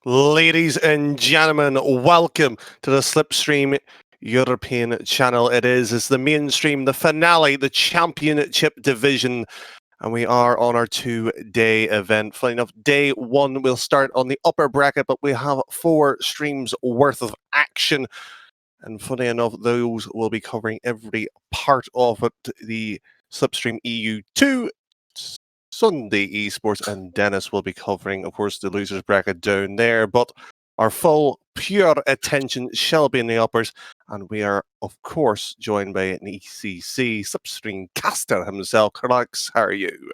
Ladies and gentlemen, welcome to the Slipstream European channel. It's the mainstream, the finale, the championship division, and we are on our 2-day event. Funny enough, day one will start on the upper bracket, but we have 4 streams worth of action. And funny enough, those will be covering every part of it. The Slipstream EU2, Sunday Esports, and Dennis will be covering, of course, the losers bracket down there. But our full, pure attention shall be in the uppers, and we are, of course, joined by an ECC Slipstream caster himself. Alex, how are you?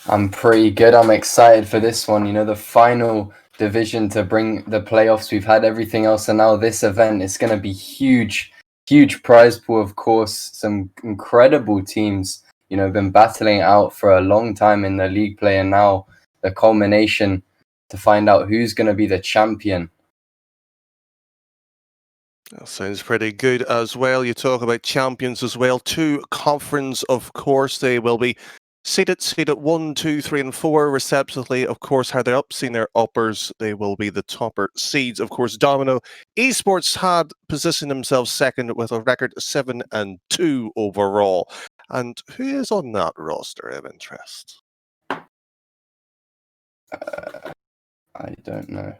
I'm pretty good. I'm excited for this one. You know, the final division to bring the playoffs. We've had everything else, and now this event is going to be huge. Huge prize pool, of course. Some incredible teams, you know, been battling out for a long time in the league play, and now the culmination to find out who's going to be the champion. That sounds pretty good as well. You talk about champions as well. 2 conference, of course. They will be seated 1, 2, 3, and 4, respectively. Of course, how they're up, seeing their uppers, they will be the topper seeds. Of course, Domino Esports had positioned themselves second with a record 7-2 overall. And who is on that roster of interest? I don't know.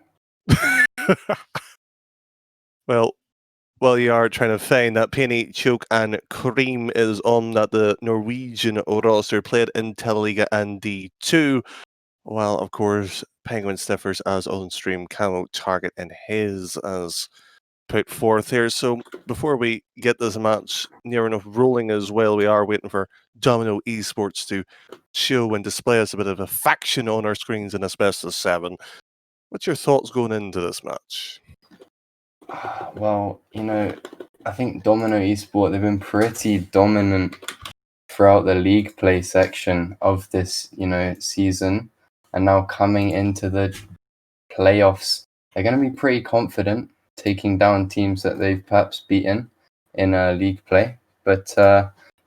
Well, you are trying to find that Penny, Choke, and Cream is on that the Norwegian roster played in Teleliga and D2. While, of course, Penguin Sniffers as on stream Camo Target and his as put forth here. So before we get this match near enough rolling as well, we are waiting for Domino Esports to show and display us a bit of a faction on our screens in Esport 7. What's your thoughts going into this match? Well, you know, I think Domino Esport, they've been pretty dominant throughout the league play section of this, you know, season. And now coming into the playoffs, they're going to be pretty confident taking down teams that they've perhaps beaten in league play. But,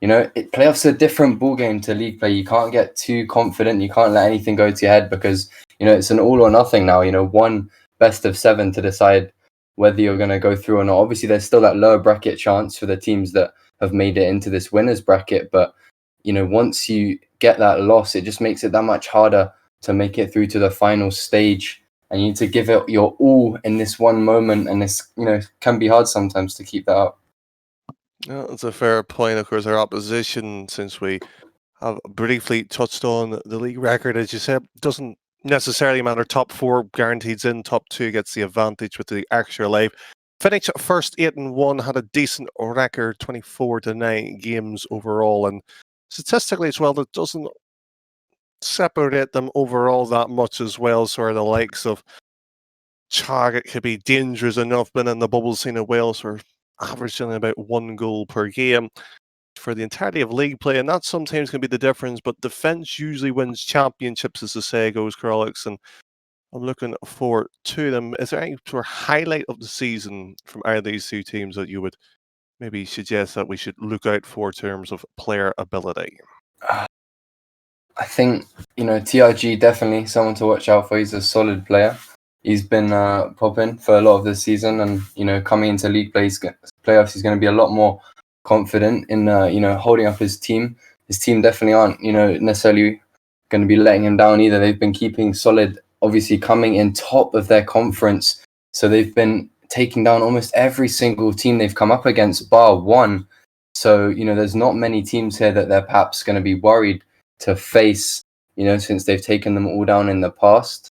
you know, playoffs are a different ballgame to league play. You can't get too confident. You can't let anything go to your head because, you know, it's an all or nothing now. You know, one best of 7 to decide whether you're going to go through or not. Obviously, there's still that lower bracket chance for the teams that have made it into this winners bracket. But, you know, once you get that loss, it just makes it that much harder to make it through to the final stage. And you need to give it your all in this one moment. And this, you know, can be hard sometimes to keep that up. Yeah, that's a fair point. Of course, our opposition, since we have briefly touched on the league record, as you said, doesn't necessarily matter. Top 4 guaranteed in, top 2 gets the advantage with the extra life. Finished first 8-1, had a decent record, 24-9 games overall, and statistically as well, that doesn't separate them overall that much as well. So are the likes of Target could be dangerous enough, been in the bubble scene of Wales, are averaging about 1 goal per game for the entirety of league play, and that sometimes can be the difference. But defense usually wins championships, as the say goes, Carlix, and I'm looking forward to them. Is there any sort of highlight of the season from either of these 2 teams that you would maybe suggest that we should look out for in terms of player ability? I think, you know, TRG definitely someone to watch out for. He's a solid player. He's been popping for a lot of the season, and you know, coming into league playoffs, he's going to be a lot more confident in you know, holding up his team. His team definitely aren't, you know, necessarily going to be letting him down either. They've been keeping solid, obviously coming in top of their conference, so they've been taking down almost every single team they've come up against, bar one. So you know, there's not many teams here that they're perhaps going to be worried to face, you know, since they've taken them all down in the past.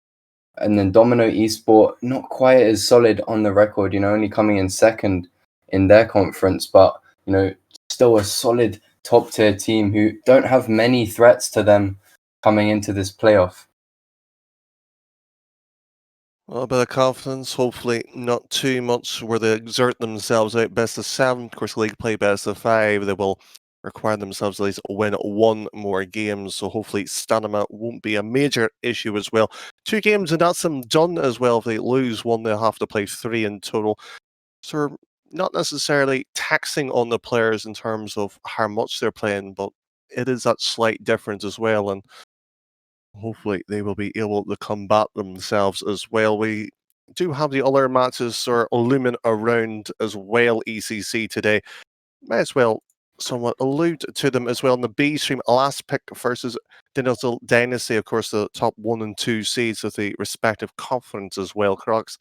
And then Domino Esport, not quite as solid on the record, you know, only coming in second in their conference, but, you know, still a solid top tier team who don't have many threats to them coming into this playoff. Well, a bit of confidence, hopefully not too much where they exert themselves out. Best of 7, of course, league play best of 5. They will require themselves at least win 1 more game, so hopefully stamina won't be a major issue as well. 2 games and that's them done as well. If they lose 1, they'll have to play 3 in total. So not necessarily taxing on the players in terms of how much they're playing, but it is that slight difference as well, and hopefully they will be able to combat themselves as well. We do have the other matches or looming around as well, ECC today. May as well somewhat allude to them as well. In the B stream, last pick versus Digital Dynasty, of course, the top 1 and 2 seeds of the respective conference as well. Crocs,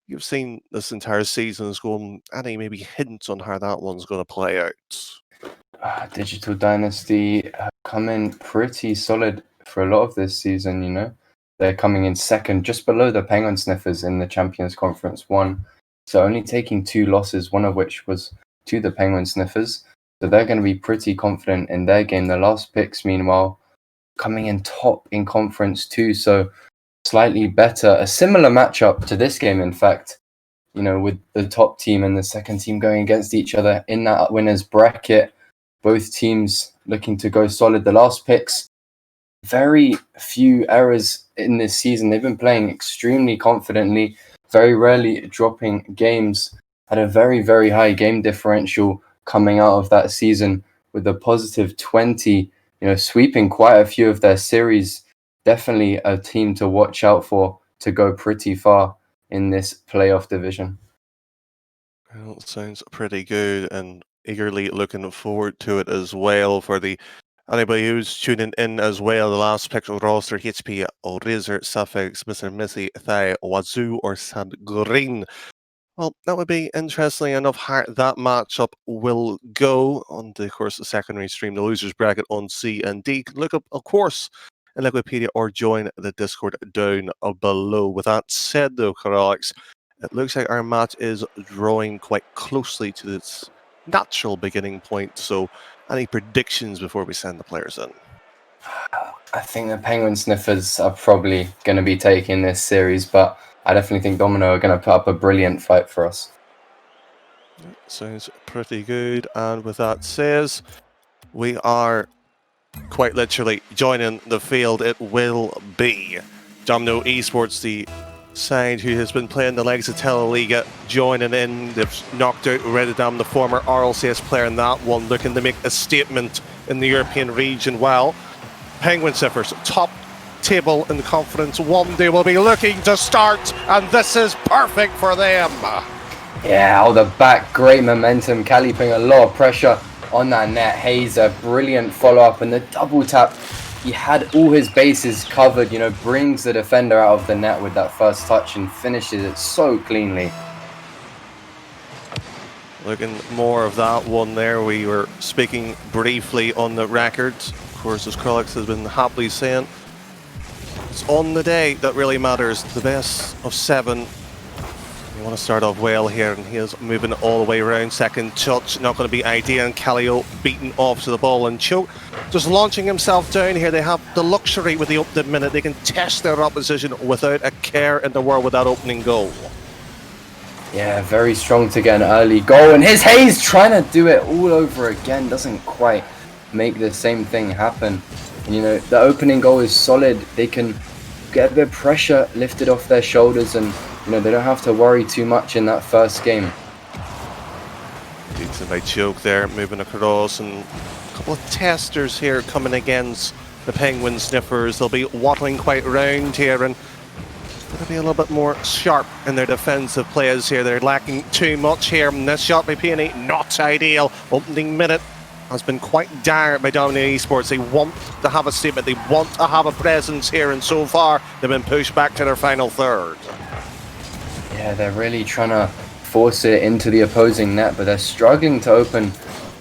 you've seen this entire season as going. Any maybe hints on how that one's going to play out? Digital Dynasty have come in pretty solid for a lot of this season, you know. They're coming in second, just below the Penguin Sniffers in the Champions Conference 1. So only taking 2 losses, one of which was to the Penguin Sniffers. So they're going to be pretty confident in their game. The last picks, meanwhile, coming in top in Conference 2. So slightly better. A similar matchup to this game, in fact, you know, with the top team and the second team going against each other in that winners bracket. Both teams looking to go solid. The last picks, very few errors in this season. They've been playing extremely confidently, very rarely dropping games. Had a very, very high game differential coming out of that season with a positive 20, you know, sweeping quite a few of their series. Definitely a team to watch out for to go pretty far in this playoff division. Well, sounds pretty good, and eagerly looking forward to it as well. For anybody who's tuning in as well, the last pick of the roster: HP, Razor, Suffix, Mr. Missy, Thai, Wazoo, or Sand Green. Well, that would be interesting enough how that matchup will go on the, of course, the secondary stream, the losers bracket on C and D. Look up, of course, in Wikipedia or join the Discord down below. With that said, though, Alex, it looks like our match is drawing quite closely to its natural beginning point. So, any predictions before we send the players in? I think the Penguin Sniffers are probably going to be taking this series, but I definitely think Domino are going to put up a brilliant fight for us. Sounds pretty good. And with that says, we are quite literally joining the field. It will be Domino Esports, the side who has been playing the legs of Teleliga, joining in. They've knocked out Reddam, the former RLCS player in that one, looking to make a statement in the European region. While Penguin Sniffers, top table in the Conference 1, they will be looking to start, and this is perfect for them. Yeah, out the back, great momentum. Cali putting a lot of pressure on that net. Hayes, a brilliant follow-up, and the double tap. He had all his bases covered, you know, brings the defender out of the net with that first touch and finishes it so cleanly. Looking more of that one there. We were speaking briefly on the record. Of course, as Krolix has been happily saying, it's on the day that really matters. The best of 7. You want to start off well here, and he is moving all the way around. Second touch, not going to be ideal, and Callio beaten off to the ball, and Choke just launching himself down here. They have the luxury with the opening minute. They can test their opposition without a care in the world with that opening goal. Yeah, very strong to get an early goal, and his Hayes trying to do it all over again. Doesn't quite make the same thing happen. And, you know, the opening goal is solid. They can get a bit of pressure lifted off their shoulders, and you know, they don't have to worry too much in that first game. Decent by Choke there, moving across, and a couple of testers here coming against the Penguin Sniffers. They'll be wattling quite round here, and going to be a little bit more sharp in their defensive plays here. They're lacking too much here. And this shot by Peony, not ideal. Opening minute has been quite dire by Domino Esports. They want to have a statement, they want to have a presence here, and so far they've been pushed back to their final third. Yeah, they're really trying to force it into the opposing net, but they're struggling to open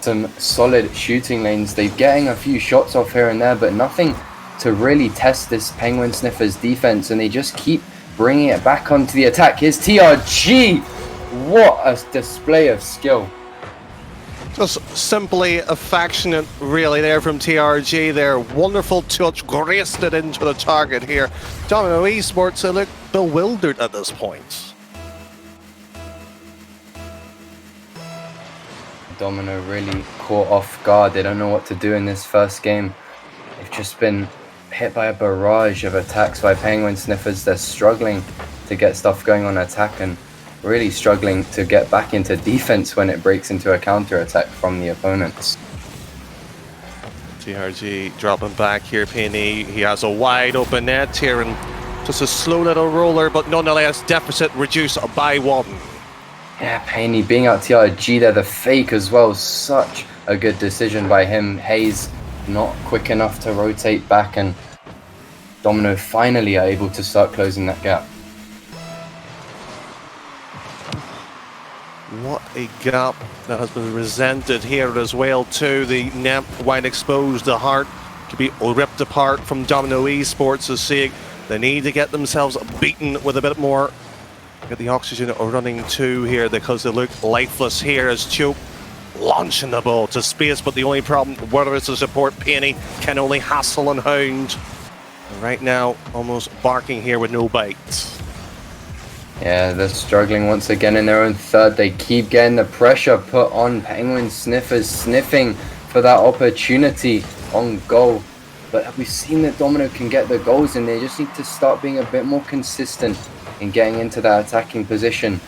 some solid shooting lanes. They're getting a few shots off here and there, but nothing to really test this Penguin Sniffers defense, and they just keep bringing it back onto the attack. Here's TRG! What a display of skill. Just simply affectionate, really, there from TRG there. Wonderful touch, graced it into the target here. Domino Esports look bewildered at this point. Domino really caught off guard. They don't know what to do in this first game. They've just been hit by a barrage of attacks by Penguin Sniffers. They're struggling to get stuff going on attack and really struggling to get back into defense when it breaks into a counter attack from the opponents. TRG dropping back here, Penny. He has a wide open net here, and Just a slow little roller, but nonetheless, deficit reduced by 1. Yeah, Paney being out TRG there, the fake as well. Such a good decision by him. Hayes not quick enough to rotate back, and Domino finally are able to start closing that gap. What a gap that has been resented here as well too. The net wide exposed, the heart to be ripped apart from Domino Esports is saying they need to get themselves beaten with a bit more. Get the oxygen running too here because they look lifeless here as Choke launching the ball to space, but the only problem, whether it's a support, Penny can only hassle and hound. And right now, almost barking here with no bites. Yeah, they're struggling once again in their own third. They keep getting the pressure put on. Penguin Sniffers sniffing for that opportunity on goal. But we've seen that Domino can get the goals, and they just need to start being a bit more consistent in getting into that attacking position.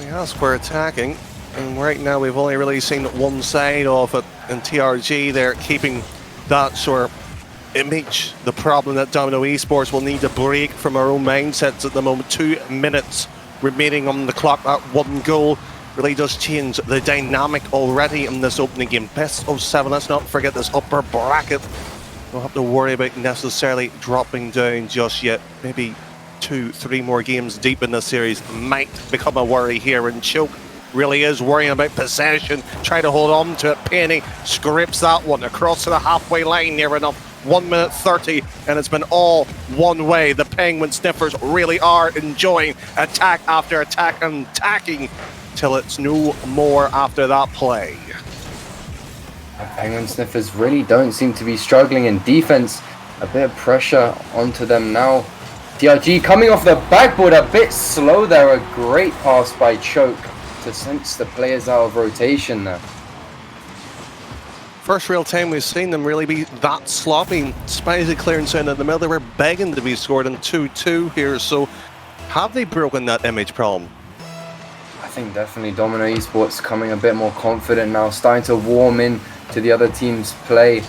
Yes, we're attacking, and right now we've only really seen one side of it, and TRG they're keeping that sort of image. The problem that Domino Esports will need to break from our own mindsets at the moment. 2 minutes remaining on the clock. That 1 goal really does change the dynamic already in this opening game. Best of 7, let's not forget this upper bracket. Don't have to worry about necessarily dropping down just yet. Maybe 2-3 more games deep in the series might become a worry here, and Choke really is worrying about possession, try to hold on to it. Penny scripts that one across to the halfway line near enough. 1 minute 30, and it's been all one way. The Penguin Sniffers really are enjoying attack after attack and attacking till it's no more after that play. The Penguin Sniffers really don't seem to be struggling in defense. A bit of pressure onto them now. TRG coming off the backboard, a bit slow there. A great pass by Choke to sense the players out of rotation there. First real time we've seen them really be that sloppy. Spicy clearance in the middle, they were begging to be scored in 2-2 here. So have they broken that image problem? I think definitely Domino Esports coming a bit more confident now, starting to warm in to the other team's play,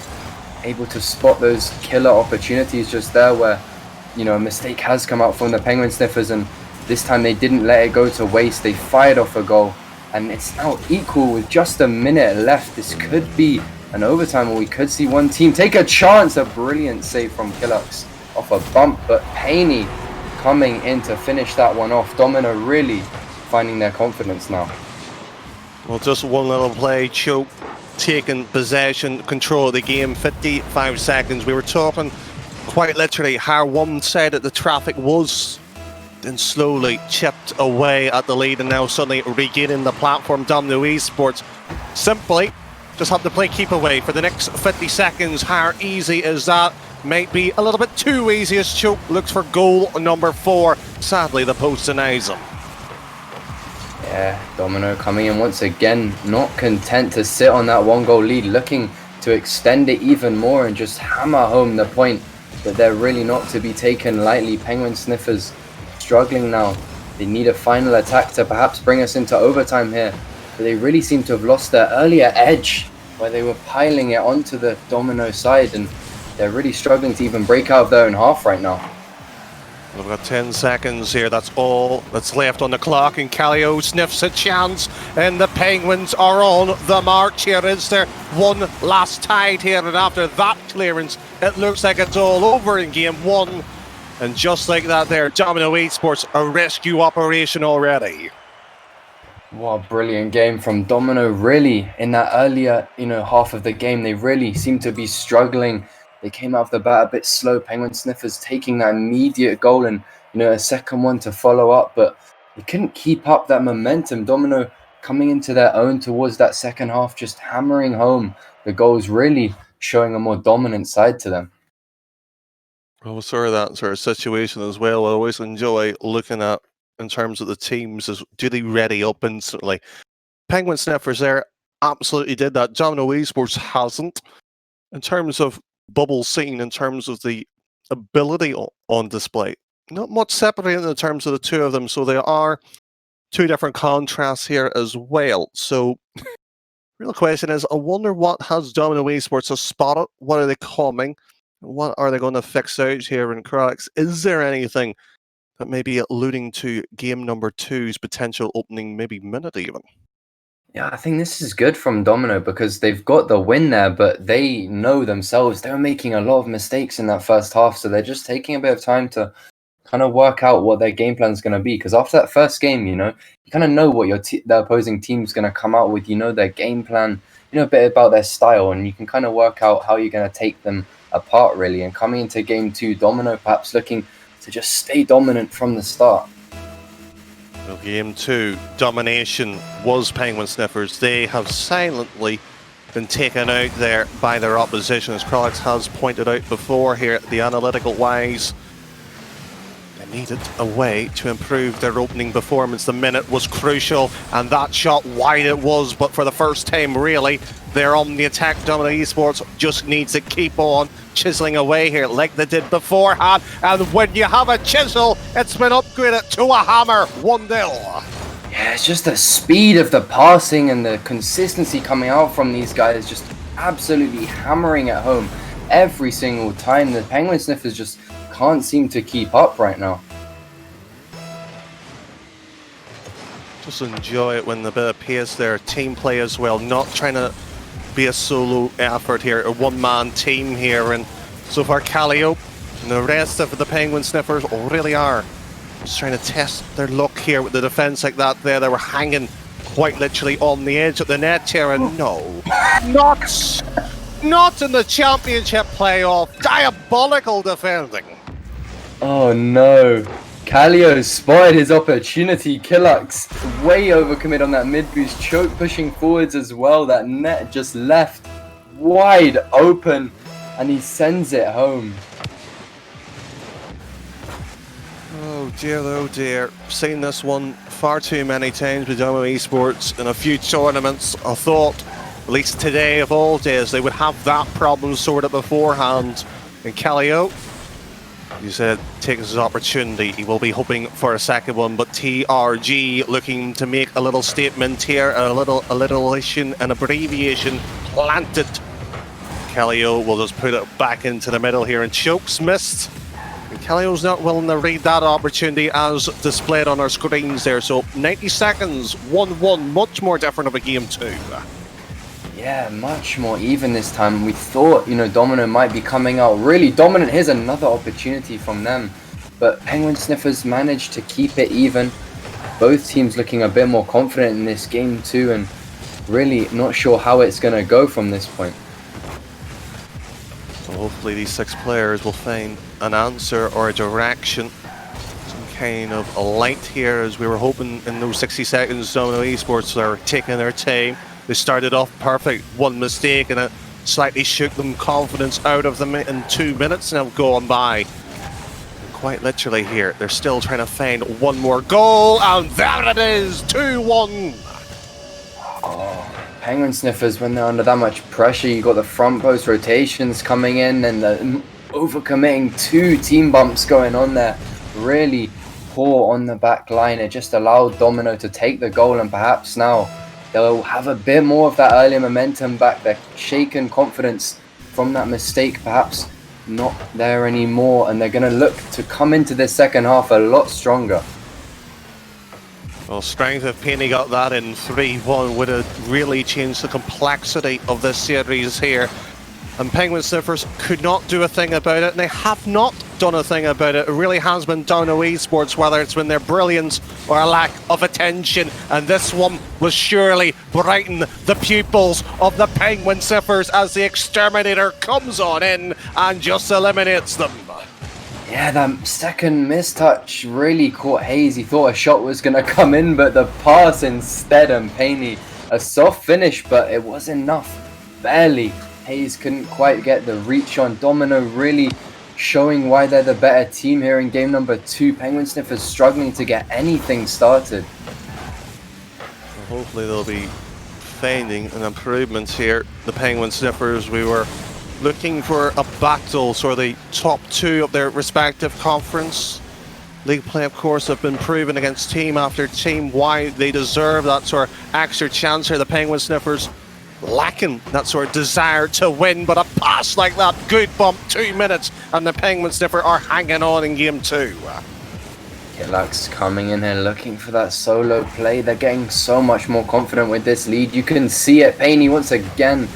able to spot those killer opportunities just there where, you know, a mistake has come out from the Penguin Sniffers, and this time they didn't let it go to waste. They fired off a goal, and it's now equal with just a minute left. This could be an overtime, or we could see one team take a chance. A brilliant save from Killux off a bump, but Haney coming in to finish that one off. Domino really finding their confidence now. Well, just one little play. Choke taking possession, control of the game. 55 seconds. We were talking quite literally how one-sided the traffic was, then slowly chipped away at the lead, and now suddenly regaining the platform. Domino Esports simply just have to play keep away for the next 50 seconds. How easy is that? Might be a little bit too easy as Choke looks for goal number 4. Sadly, the post denies him. Yeah, Domino coming in once again, not content to sit on that 1-goal lead, looking to extend it even more and just hammer home the point that they're really not to be taken lightly. Penguin Sniffers struggling now. They need a final attack to perhaps bring us into overtime here, but they really seem to have lost their earlier edge where they were piling it onto the Domino side, and they're really struggling to even break out of their own half right now. We've got 10 seconds here, that's all that's left on the clock, and Callio sniffs a chance, and the Penguins are on the march here. Is there one last tide here, and after that clearance, it looks like it's all over in game 1. And just like that there, Domino Esports, a rescue operation already. What a brilliant game from Domino. Really, in that earlier, half of the game, they really seemed to be struggling. They came out of the bat a bit slow. Penguin Sniffers taking that immediate goal and, a second one to follow up, but they couldn't keep up that momentum. Domino coming into their own towards that second half, just hammering home the goals, really showing a more dominant side to them. Well, sort of that sort of situation as well. I always enjoy looking at, in terms of the teams, is do they ready up instantly? Penguin Sniffers there absolutely did that. Domino Esports hasn't. In terms of bubble scene, in terms of the ability on display, not much separating in terms of the two of them, so they are two different contrasts here as well. So real question is, I wonder what has Domino Esports spotted? What are they coming? What are they going to fix out here in Crocs? Is there anything that may be alluding to game number 2's potential opening maybe minute even? Yeah, I think this is good from Domino because they've got the win there, but they know themselves they were making a lot of mistakes in that first half, so they're just taking a bit of time to kind of work out what their game plan is going to be. Because after that first game, you kind of know what the opposing team's going to come out with. You know their game plan, a bit about their style, and you can kind of work out how you're going to take them apart, really. And coming into game 2, Domino perhaps looking to just stay dominant from the start. Well, game 2, domination was Penguin Sniffers. They have silently been taken out there by their opposition, as Crocs has pointed out before here, the analytical wise. They needed a way to improve their opening performance. The minute was crucial, and that shot wide it was, but for the first time really, they're on the attack. Domino Esports just needs to keep on chiseling away here like they did beforehand, and when you have a chisel, it's been upgraded to a hammer. 1-0. Yeah, it's just the speed of the passing and the consistency coming out from these guys, just absolutely hammering at home every single time. The Penguin Sniffers just can't seem to keep up right now. Just enjoy it when the bit of pace there, team play as well, not trying to be a solo effort here, a one-man team here, and so far Callio and the rest of the Penguin Sniffers really are just trying to test their luck here with the defense like that there. They were hanging quite literally on the edge of the net here, and no, not in the championship playoff. Diabolical defending. Oh no, Callio spotted his opportunity. Killux way overcommit on that mid boost, choke pushing forwards as well. That net just left wide open and he sends it home. Oh dear. Seen this one far too many times with Domino Esports in a few tournaments. I thought, at least today of all days, they would have that problem sorted beforehand. And Callio, you said, takes his opportunity. He will be hoping for a second one, but TRG looking to make a little statement here, a little alliteration, an abbreviation planted. Callio will just put it back into the middle here, and chokes missed. And Callio's not willing to read that opportunity as displayed on our screens there. So 90 seconds, 1-1, much more different of a game 2. Yeah, much more even this time. We thought, Domino might be coming out really dominant. Here's another opportunity from them. But Penguin Sniffers managed to keep it even. Both teams looking a bit more confident in this game too, and really not sure how it's going to go from this point. So hopefully these 6 players will find an answer or a direction. Some kind of a light here, as we were hoping in those 60 seconds. Domino Esports are taking their time. They started off perfect, one mistake, and it slightly shook them confidence out of them in 2 minutes now gone by. And quite literally here, they're still trying to find one more goal, and there it is, 2-1. Oh, Penguin Sniffers, when they're under that much pressure, you got the front post rotations coming in and the overcommitting 2 team bumps going on there. Really poor on the back line. It just allowed Domino to take the goal, and perhaps now they'll have a bit more of that earlier momentum back. Their shaken confidence from that mistake perhaps not there anymore, and they're going to look to come into this second half a lot stronger. Well, strength if Penny got that in 3-1 would have really changed the complexity of this series here. And Penguin Sniffers could not do a thing about it, and they have not done a thing about it. It really has been Domino Esports, whether it's been their brilliance or a lack of attention. And this one will surely brighten the pupils of the Penguin Sniffers as the Exterminator comes on in and just eliminates them. Yeah, that second mistouch really caught Hayes. He thought a shot was going to come in, but the pass instead, and Payne, a soft finish, but it was enough. Barely. Hayes couldn't quite get the reach on. Domino really showing why they're the better team here in game number 2. Penguin Sniffers struggling to get anything started. Well, hopefully they'll be finding an improvement here. The Penguin Sniffers, we were looking for a battle, so the top 2 of their respective conference. League play, of course, have been proven against team after team why they deserve that sort of extra chance here. The Penguin Sniffers lacking that sort of desire to win, but a pass like that, good bump, 2 minutes, and the Penguin Sniffer are hanging on in game 2. Luck's coming in here looking for that solo play. They're getting so much more confident with this lead. You can see it. Paney once again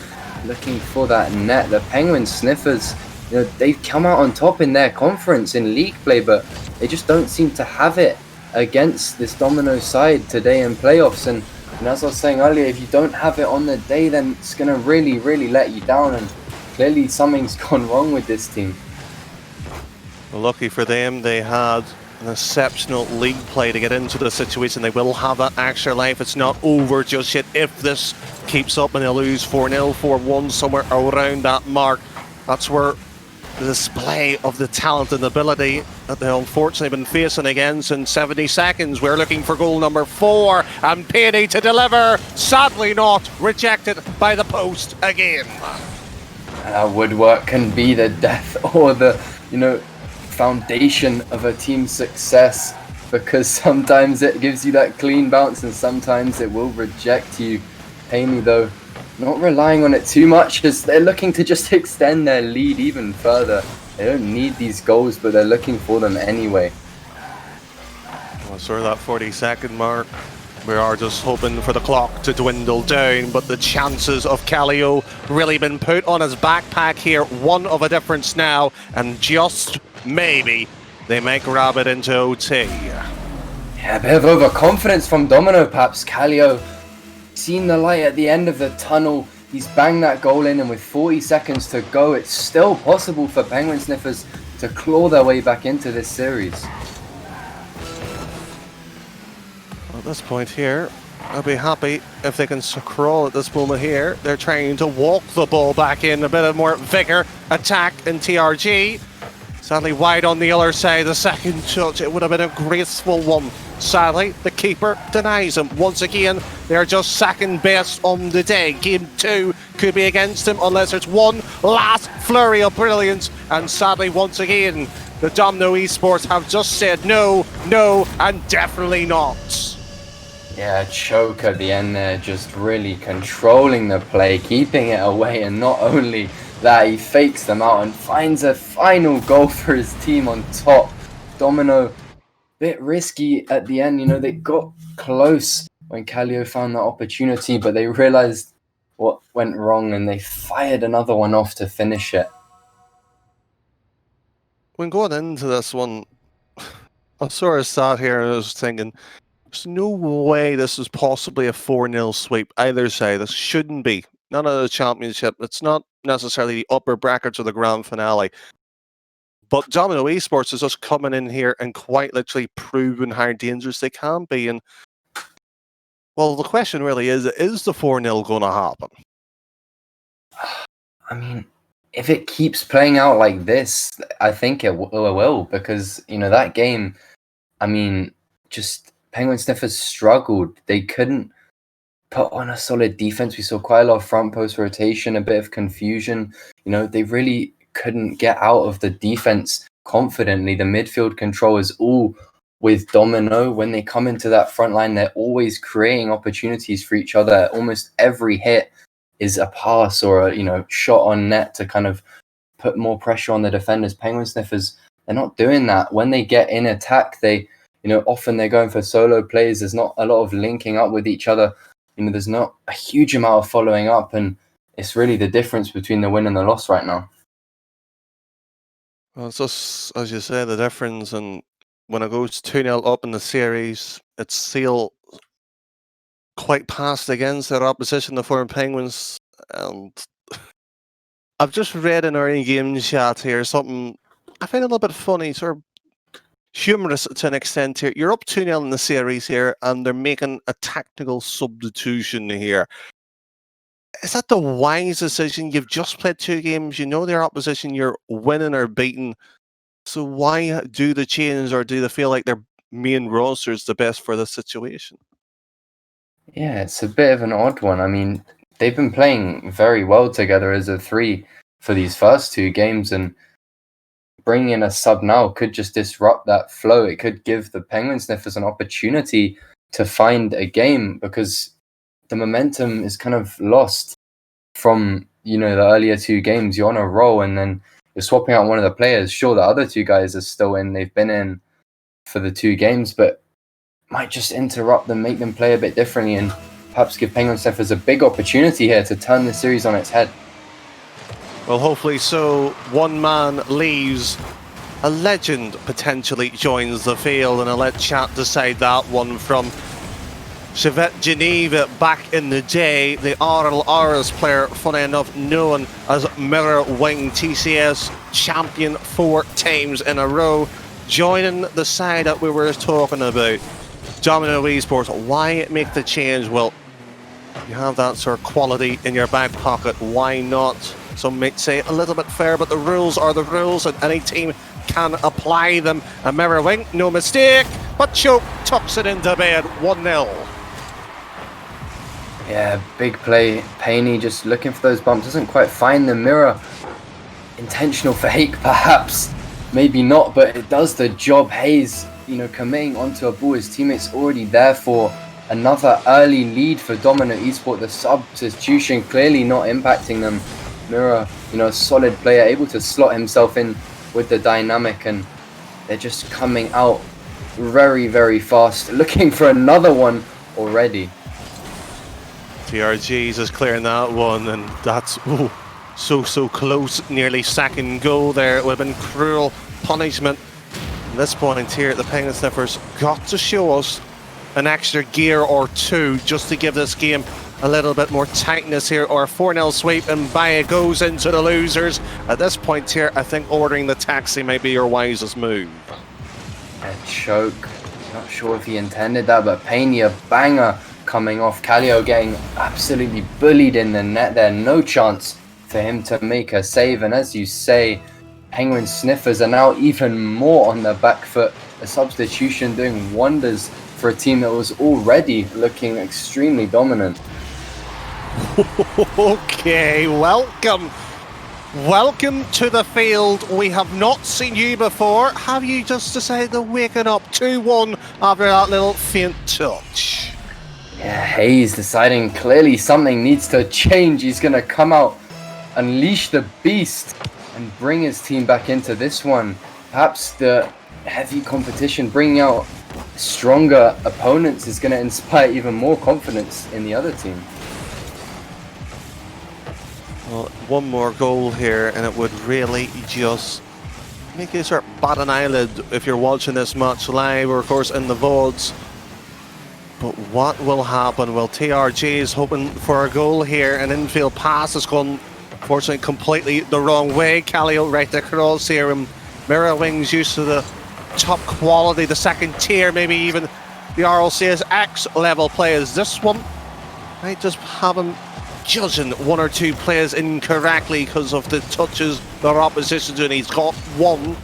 looking for that net. The Penguin Sniffers, they've come out on top in their conference in league play, but they just don't seem to have it against this Domino side today in playoffs. And as I was saying earlier, if you don't have it on the day, then it's going to really, really let you down. And clearly something's gone wrong with this team. Well, lucky for them, they had an exceptional league play to get into the situation. They will have that extra life. It's not over just yet. If this keeps up and they lose 4-0, 4-1, somewhere around that mark, that's where the display of the talent and ability that they unfortunately been facing against in 70 seconds. We're looking for goal number 4 and Peney to deliver. Sadly not, rejected by the post again. Woodwork can be the death or the, foundation of a team's success, because sometimes it gives you that clean bounce and sometimes it will reject you. Paney, though, not relying on it too much, as they're looking to just extend their lead even further. They don't need these goals, but they're looking for them anyway. Well, sort of that 40-second mark. We are just hoping for the clock to dwindle down, but the chances of Callio really been put on his backpack here. One of a difference now, and just maybe they might grab it into OT. Yeah, a bit of overconfidence from Domino, perhaps. Callio seen the light at the end of the tunnel. He's banged that goal in, and with 40 seconds to go, it's still possible for Penguin Sniffers to claw their way back into this series. At this point here, I'll be happy if they can crawl at this moment here. They're trying to walk the ball back in, a bit of more vigour, attack in TRG. Sadly wide on the other side, the second touch, it would have been a graceful one. Sadly, the keeper denies him. Once again, they're just second best on the day. Game 2 could be against him unless there's one last flurry of brilliance. And sadly, once again, the Domino Esports have just said no, no, and definitely not. Yeah, choke at the end there, just really controlling the play, keeping it away, and not only that, he fakes them out and finds a final goal for his team on top. Domino, bit risky at the end, they got close when Callio found that opportunity, but they realized what went wrong and they fired another one off to finish it. When going into this one, I sort of sat here and I was thinking, there's no way this is possibly a 4-0 sweep either side. This shouldn't be. Not a championship. It's not necessarily the upper brackets or the grand finale. But Domino Esports is just coming in here and quite literally proving how dangerous they can be. And, well, the question really is the 4-0 going to happen? I mean, if it keeps playing out like this, I think it will, because, that game, just Penguin Sniffers struggled. They couldn't put on a solid defense. We saw quite a lot of front post rotation, a bit of confusion. They really couldn't get out of the defense confidently. The midfield control is all with Domino. When they come into that front line, they're always creating opportunities for each other. Almost every hit is a pass or a shot on net to kind of put more pressure on the defenders. Penguin Sniffers, they're not doing that. When they get in attack, they often they're going for solo plays. There's not a lot of linking up with each other. There's not a huge amount of following up, and it's really the difference between the win and the loss right now. Well, it's just, as you say, the difference. And when it goes 2-0 up in the series, it's still quite passed against their opposition, the foreign Penguins. And I've just read in our in-game chat here something I find a little bit funny, sort of humorous to an extent here. You're up 2-0 in the series here, and they're making a tactical substitution here. Is that the wise decision? You've just played 2 games. You know their opposition. You're winning or beating. So why do the change, or do they feel like their main roster is the best for the situation? Yeah, it's a bit of an odd one. They've been playing very well together as a 3 for these first 2 games, and bringing in a sub now could just disrupt that flow. It could give the Penguin Sniffers an opportunity to find a game, because the momentum is kind of lost from, you know, the earlier 2 games. You're on a roll, and then you're swapping out one of the players. Sure, the other 2 guys are still in. They've been in for the 2 games, but might just interrupt them, make them play a bit differently, and perhaps give Penguin Sniffers a big opportunity here to turn the series on its head. Well, hopefully so. One man leaves, a legend potentially joins the field, and I'll let chat decide that one. From Chevette Geneva back in the day, the Arl Aris player, funny enough, known as Mirror Wing, TCS champion 4 times in a row, joining the side that we were talking about, Domino Esports. Why make the change? Well, you have that sort of quality in your back pocket. Why not? Some might say a little bit fair, but the rules are the rules, and any team can apply them. A Mirror Wing, no mistake, but Choke tucks it into bed, 1-0. Yeah, big play. Paney just looking for those bumps, doesn't quite find the Mirror. Intentional fake, perhaps. Maybe not, but it does the job. Hayes, you know, committing onto a ball. His teammates already there for another early lead for Domino Esport. The substitution clearly not impacting them. Mirror, you know, a solid player, able to slot himself in with the dynamic, and they're just coming out very, very fast, looking for another one already. TRG's is clearing that one, and that's so close, nearly second goal there. It would have been cruel punishment. At this point here, the Penguin Sniffers got to show us an extra gear or 2 just to give this game a little bit more tightness here, or a 4-0 sweep, and by it goes into the losers. At this point here, I think ordering the taxi might be your wisest move. A choke. Not sure if he intended that, but Paney, a banger coming off. Callio getting absolutely bullied in the net there. No chance for him to make a save. And as you say, Penguin Sniffers are now even more on the back foot. A substitution doing wonders for a team that was already looking extremely dominant. Okay, welcome to the field. We have not seen you before. Have you just decided to waken up 2-1 after that little faint touch? Yeah, Hayes deciding clearly something needs to change. He's going to come out, unleash the beast, and bring his team back into this one. Perhaps the heavy competition, bringing out stronger opponents, is going to inspire even more confidence in the other team. Well, one more goal here, and it would really just make you sort of bat an eyelid if you're watching this match live, or of course in the VODs. But what will happen? Well, TRG is hoping for a goal here. An infield pass has gone, fortunately, completely the wrong way. Callio right across here, and Mirror Wing's used to the top quality, the second tier, maybe even the RLCS X level players. This one might just have him judging 1 or 2 players incorrectly because of the touches their opposition doing. He's got 1.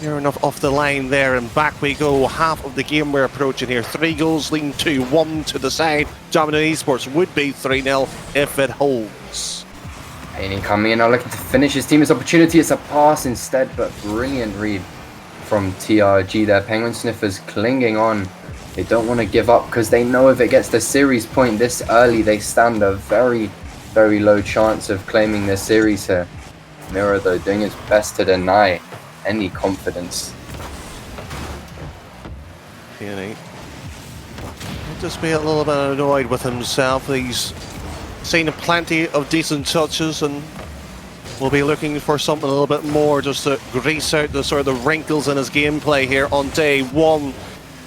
Near enough off the line there, and back we go. Half of the game we're approaching here. 3 goals leading to 1 to the side. Domino Esports would be 3-0 if it holds. Paney coming in now, looking to finish his team's opportunity. It's a pass instead, but brilliant read from TRG there. Penguin Sniffers clinging on. They don't want to give up because they know if it gets the series point this early, they stand a very, very low chance of claiming their series here. Mirror, though, doing his best to deny any confidence. Peony might just be a little bit annoyed with himself. He's seen plenty of decent touches, and will be looking for something a little bit more just to grease out the sort of the wrinkles in his gameplay here on day 1.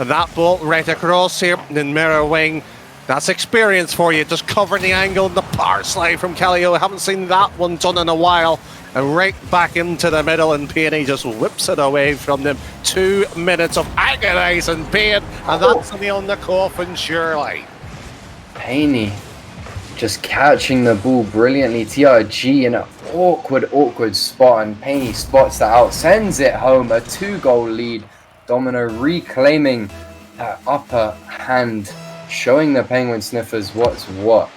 And that ball right across here in Mirror Wing. That's experience for you, just covering the angle and the power slide from Callio. I haven't seen that one done in a while. And right back into the middle, and Peony just whips it away from them. 2 minutes of agonising pain, and that's the nail in the coffin, surely. Paney just catching the ball brilliantly. TRG in an awkward spot, and Paney spots that out, sends it home. A 2-goal lead. Domino reclaiming that upper hand, showing the Penguin Sniffers what's what.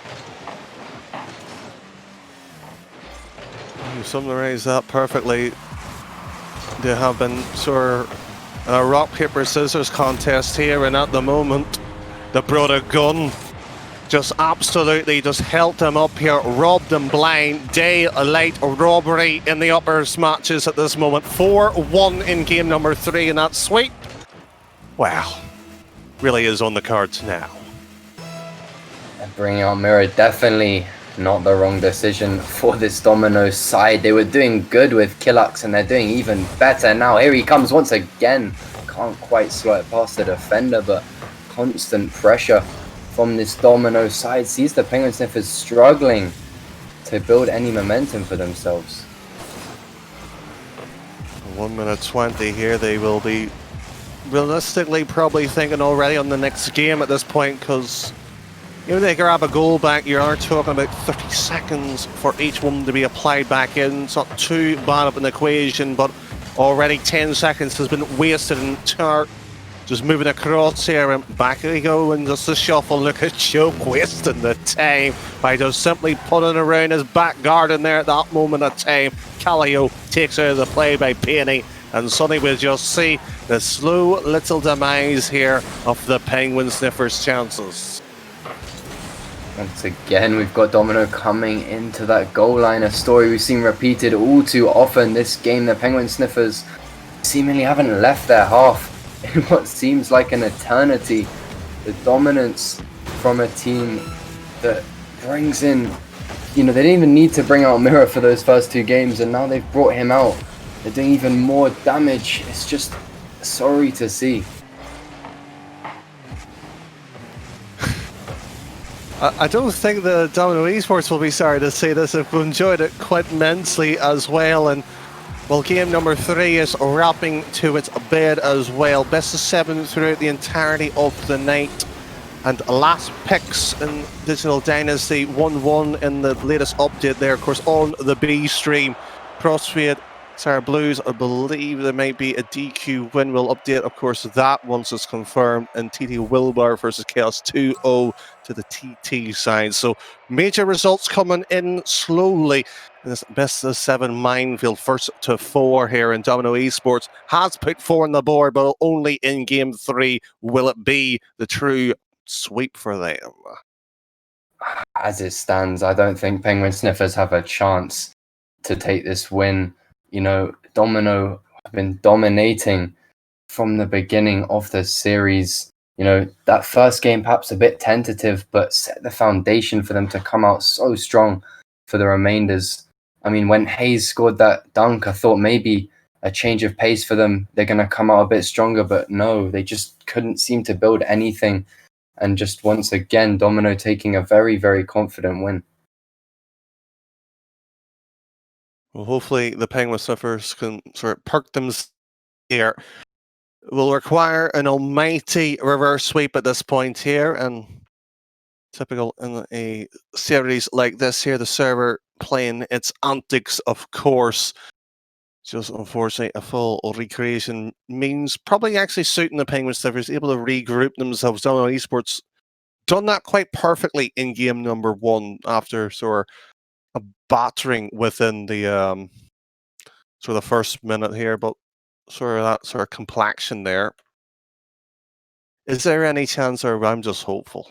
You summarise that perfectly. They have been sort of a rock, paper, scissors contest here, and at the moment they brought a gun just absolutely just held them up here, robbed them blind. Daylight robbery in the uppers matches at this moment. 4-1 in game number 3, and that sweep, wow, really is on the cards now. Bringing out Mirror, definitely not the wrong decision for this Domino side. They were doing good with Killux, and they're doing even better now. Here he comes once again. Can't quite slow it past the defender, but constant pressure from this Domino side sees the Penguin Sniffers struggling to build any momentum for themselves. 1 minute 20 here. They will be realistically probably thinking already on the next game at this point, because if they grab a goal back, you are talking about 30 seconds for each one to be applied back in. It's not too bad of an equation, but already 10 seconds has been wasted, and Tart just moving across here, and back they go, and just a shuffle. Look at Joe wasting the time by just simply putting around his back garden there at that moment of time. Callio takes out of the play by Penny, and suddenly we'll just see the slow little demise here of the Penguin Sniffers' chances. Once again, we've got Domino coming into that goal line, a story we've seen repeated all too often this game. The Penguin Sniffers seemingly haven't left their half in what seems like an eternity. The dominance from a team that brings in, they didn't even need to bring out Mirror for those first 2 games, and now they've brought him out. They're doing even more damage. It's just sorry to see. I don't think the Domino Esports will be sorry to see this. They've enjoyed it quite immensely as well. And well, game number 3 is wrapping to its bed as well. Best of 7 throughout the entirety of the night. And last picks in Digital Dynasty, 1-1 in the latest update there, of course, on the B stream. Crossfade, Sarah Blues, I believe there might be a DQ win. We'll update, of course, that once it's confirmed. And TT Wilbar versus Chaos 2-0 to the TT side. So major results coming in slowly. This best of 7 minefield, first to 4 here in Domino Esports, has put 4 on the board, but only in game 3 will it be the true sweep for them. As it stands, I don't think Penguin Sniffers have a chance to take this win. Domino have been dominating from the beginning of the series. That first game perhaps a bit tentative, but set the foundation for them to come out so strong for the remainders. I mean, when Hayes scored that dunk, I thought maybe a change of pace for them. They're going to come out a bit stronger, but no, they just couldn't seem to build anything. And just once again, Domino taking a very, very confident win. Well, hopefully the Penguin Sniffers can sort of perk them here. Will require an almighty reverse sweep at this point here, and typical in a series like this here, the server playing its antics, of course. Just unfortunately, a full recreation means probably actually suiting the Penguin Sniffers, able to regroup themselves. Domino Esports done that quite perfectly in game number 1 after sort of a battering within the sort of the first minute here, but sort of that sort of complexion there. Is there any chance, or I'm just hopeful?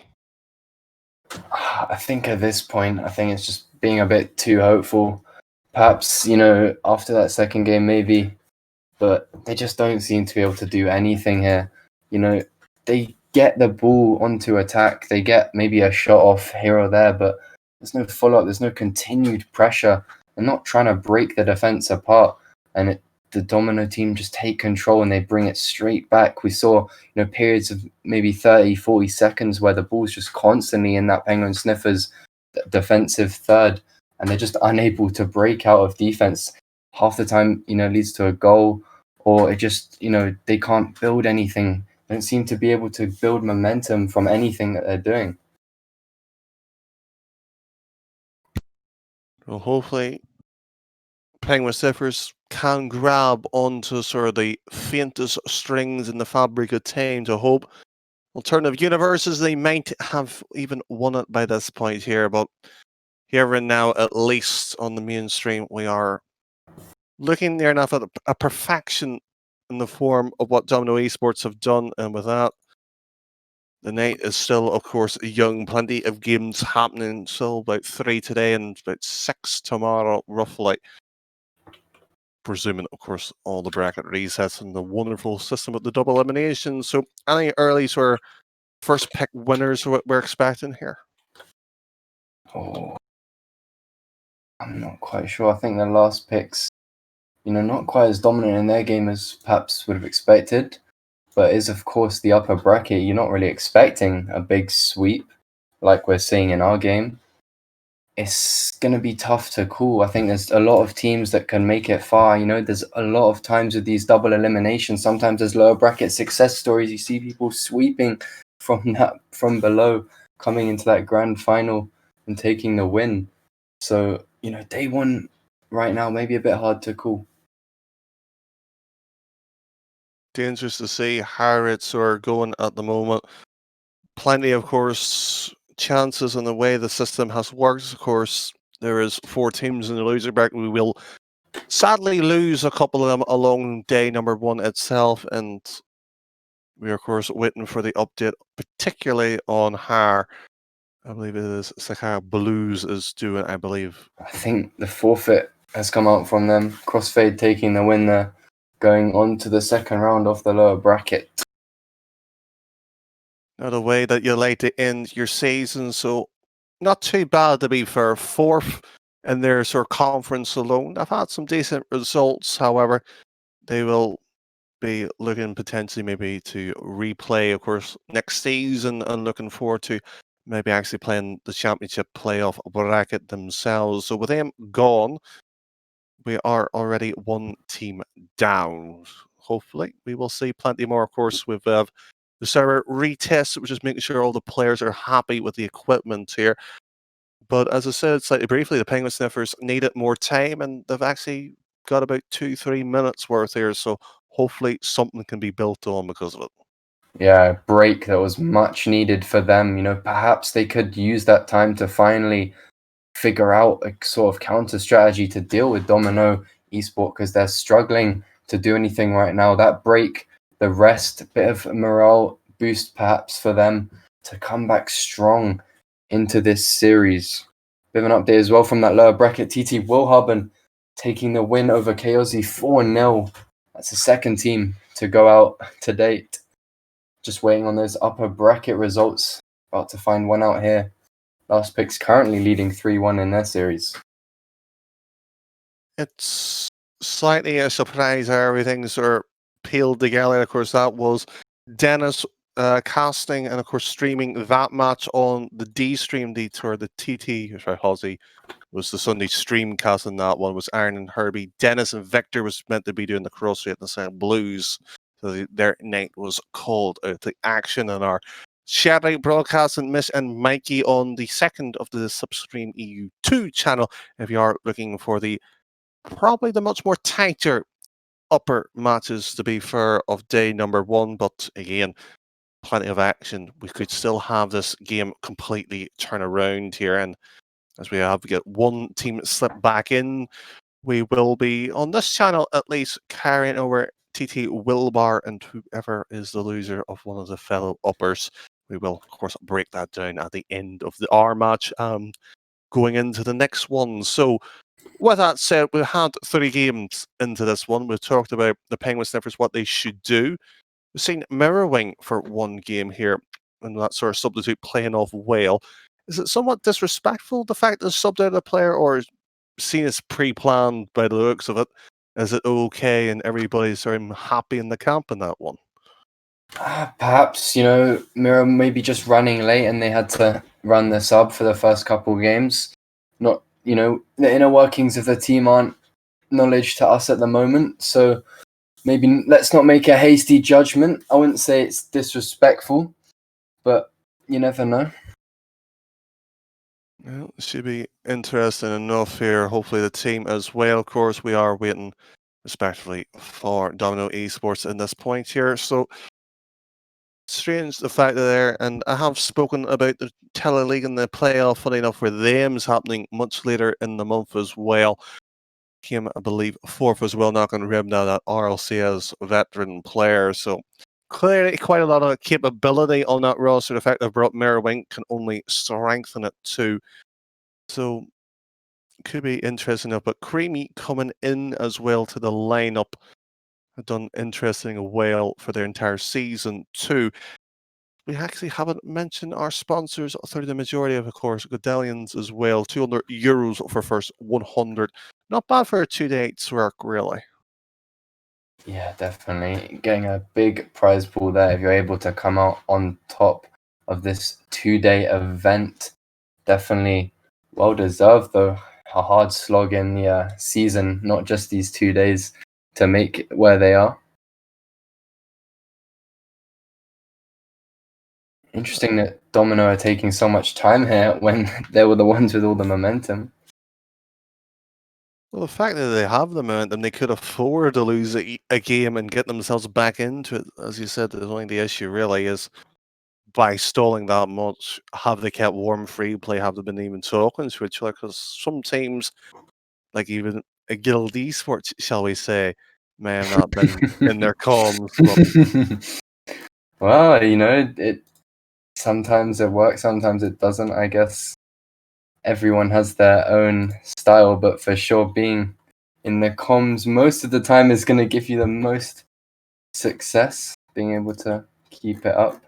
I think at this point, I think it's just being a bit too hopeful. Perhaps, after that second game, maybe. But they just don't seem to be able to do anything here. They get the ball onto attack. They get maybe a shot off here or there, but there's no follow-up. There's no continued pressure. They're not trying to break the defense apart. And the Domino team just take control and they bring it straight back. We saw, periods of maybe 30, 40 seconds where the ball's just constantly in that Penguin Sniffers defensive third, and they're just unable to break out of defense. Half the time, leads to a goal, or it just, they can't build anything. They don't seem to be able to build momentum from anything that they're doing. Well, hopefully Penguin Sniffers can grab onto sort of the faintest strings in the fabric of time to hope. Alternative universes, they might have even won it by this point here, but here and now, at least on the mainstream, we are looking there enough at a perfection in the form of what Domino Esports have done, and with that, The night is still, of course, young. Plenty of games happening. Still about 3 today and about 6 tomorrow, roughly. Presuming, of course, all the bracket resets and the wonderful system with the double elimination. So, any early sort of first pick winners what we're expecting here? Oh, I'm not quite sure. I think the last picks, not quite as dominant in their game as perhaps would have expected, but is of course the upper bracket. You're not really expecting a big sweep like we're seeing in our game. It's going to be tough to call. I think there's a lot of teams that can make it far. There's a lot of times with these double eliminations. Sometimes there's lower bracket success stories. You see people sweeping from below, coming into that grand final and taking the win. So, day one right now maybe a bit hard to call. Dangerous to see how it's sort of going at the moment. Plenty, of course, chances in the way the system has worked. Of course, there is 4 teams in the loser bracket. We will sadly lose a couple of them along day number 1 itself, and we are, of course, waiting for the update, particularly on how I believe it is Sahara Blues is doing, I believe. I think the forfeit has come out from them. Crossfade taking the win there, going on to the second round off the lower bracket. Now, the way that you like to end your season, so not too bad to be for 4th in their sort of conference alone. They've had some decent results, however, they will be looking potentially maybe to replay, of course, next season and looking forward to maybe actually playing the championship playoff bracket themselves. So with them gone, we are already 1 team down. Hopefully, we will see plenty more, of course, with the server retest, which is making sure all the players are happy with the equipment here. But as I said slightly briefly, the Penguin Sniffers needed more time, and they've actually got about 2-3 minutes worth here. So hopefully something can be built on because of it. Yeah, break that was much needed for them. Perhaps they could use that time to finally figure out a sort of counter strategy to deal with Domino Esport because they're struggling to do anything right now. That break, the rest, a bit of morale boost perhaps for them to come back strong into this series. Bit of an update as well from that lower bracket. TT Wilharben taking the win over Chaosy 4-0. That's the second team to go out to date. Just waiting on those upper bracket results. About to find one out here. Last Pick's currently leading 3-1 in their series. It's slightly a surprise how everything sort of peeled together. Of course, that was Dennis casting and, of course, streaming that match on the D stream, the TT, sorry, Hozzy was the Sunday stream cast in that one. Was Aaron and Herbie. Dennis and Victor was meant to be doing the CrossFit and the Sound Blues. So their night was called out to action, and our shadow broadcast and Miss and Mikey on the second of the Substream EU2 channel if you are looking for the probably the much more tighter upper matches, to be fair, of day number 1. But again, plenty of action. We could still have this game completely turn around here, and as we have get 1 team slip back in, we will be on this channel at least carrying over TT Wilbar and whoever is the loser of one of the fellow uppers. We will, of course, break that down at the end of the R match, going into the next one. So, with that said, we had 3 games into this one. We've talked about the Penguin Sniffers, what they should do. We've seen Mirrorwing for 1 game here, and that sort of substitute playing off well. Is it somewhat disrespectful, the fact that subbed out a player, or seen as pre-planned by the looks of it? Is it okay and everybody's sort of happy in the camp in that one? Perhaps, Mira maybe just running late and they had to run the sub for the first couple games. Not, the inner workings of the team aren't knowledge to us at the moment. So maybe let's not make a hasty judgment. I wouldn't say it's disrespectful, but you never know. Well, it should be interesting enough here. Hopefully the team as well. Of course, we are waiting respectively for Domino Esports in this point here. So strange the fact that there, and I have spoken about the Teleleague and the playoff, funny enough, for them is happening much later in the month as well. Came, I believe, 4th as well, not going to rib now that RLC as veteran player. So clearly quite a lot of capability on that roster. The fact they've brought Mirror Wink can only strengthen it too. So could be interesting enough. But Creamy coming in as well to the lineup have done interesting well for their entire season too. We actually haven't mentioned our sponsors through the majority of course, Godalions as well. €200 for first 100. Not bad for a 2 days work, really. Yeah, definitely. Getting a big prize pool there if you're able to come out on top of this 2-day event. Definitely well deserved, though. A hard slog in the season, not just these 2 days to make it where they are. Interesting that Domino are taking so much time here when they were the ones with all the momentum. Well, the fact that they have the momentum, they could afford to lose a game and get themselves back into it. As you said, the only the issue really is by stalling that much, have they kept warm free play? Have they been even talking to each other? Because some teams, like even a Guild Esports, shall we say, may have not been in their comms. But Well, it sometimes it works, sometimes it doesn't. I guess everyone has their own style, but for sure, being in the comms most of the time is going to give you the most success, being able to keep it up.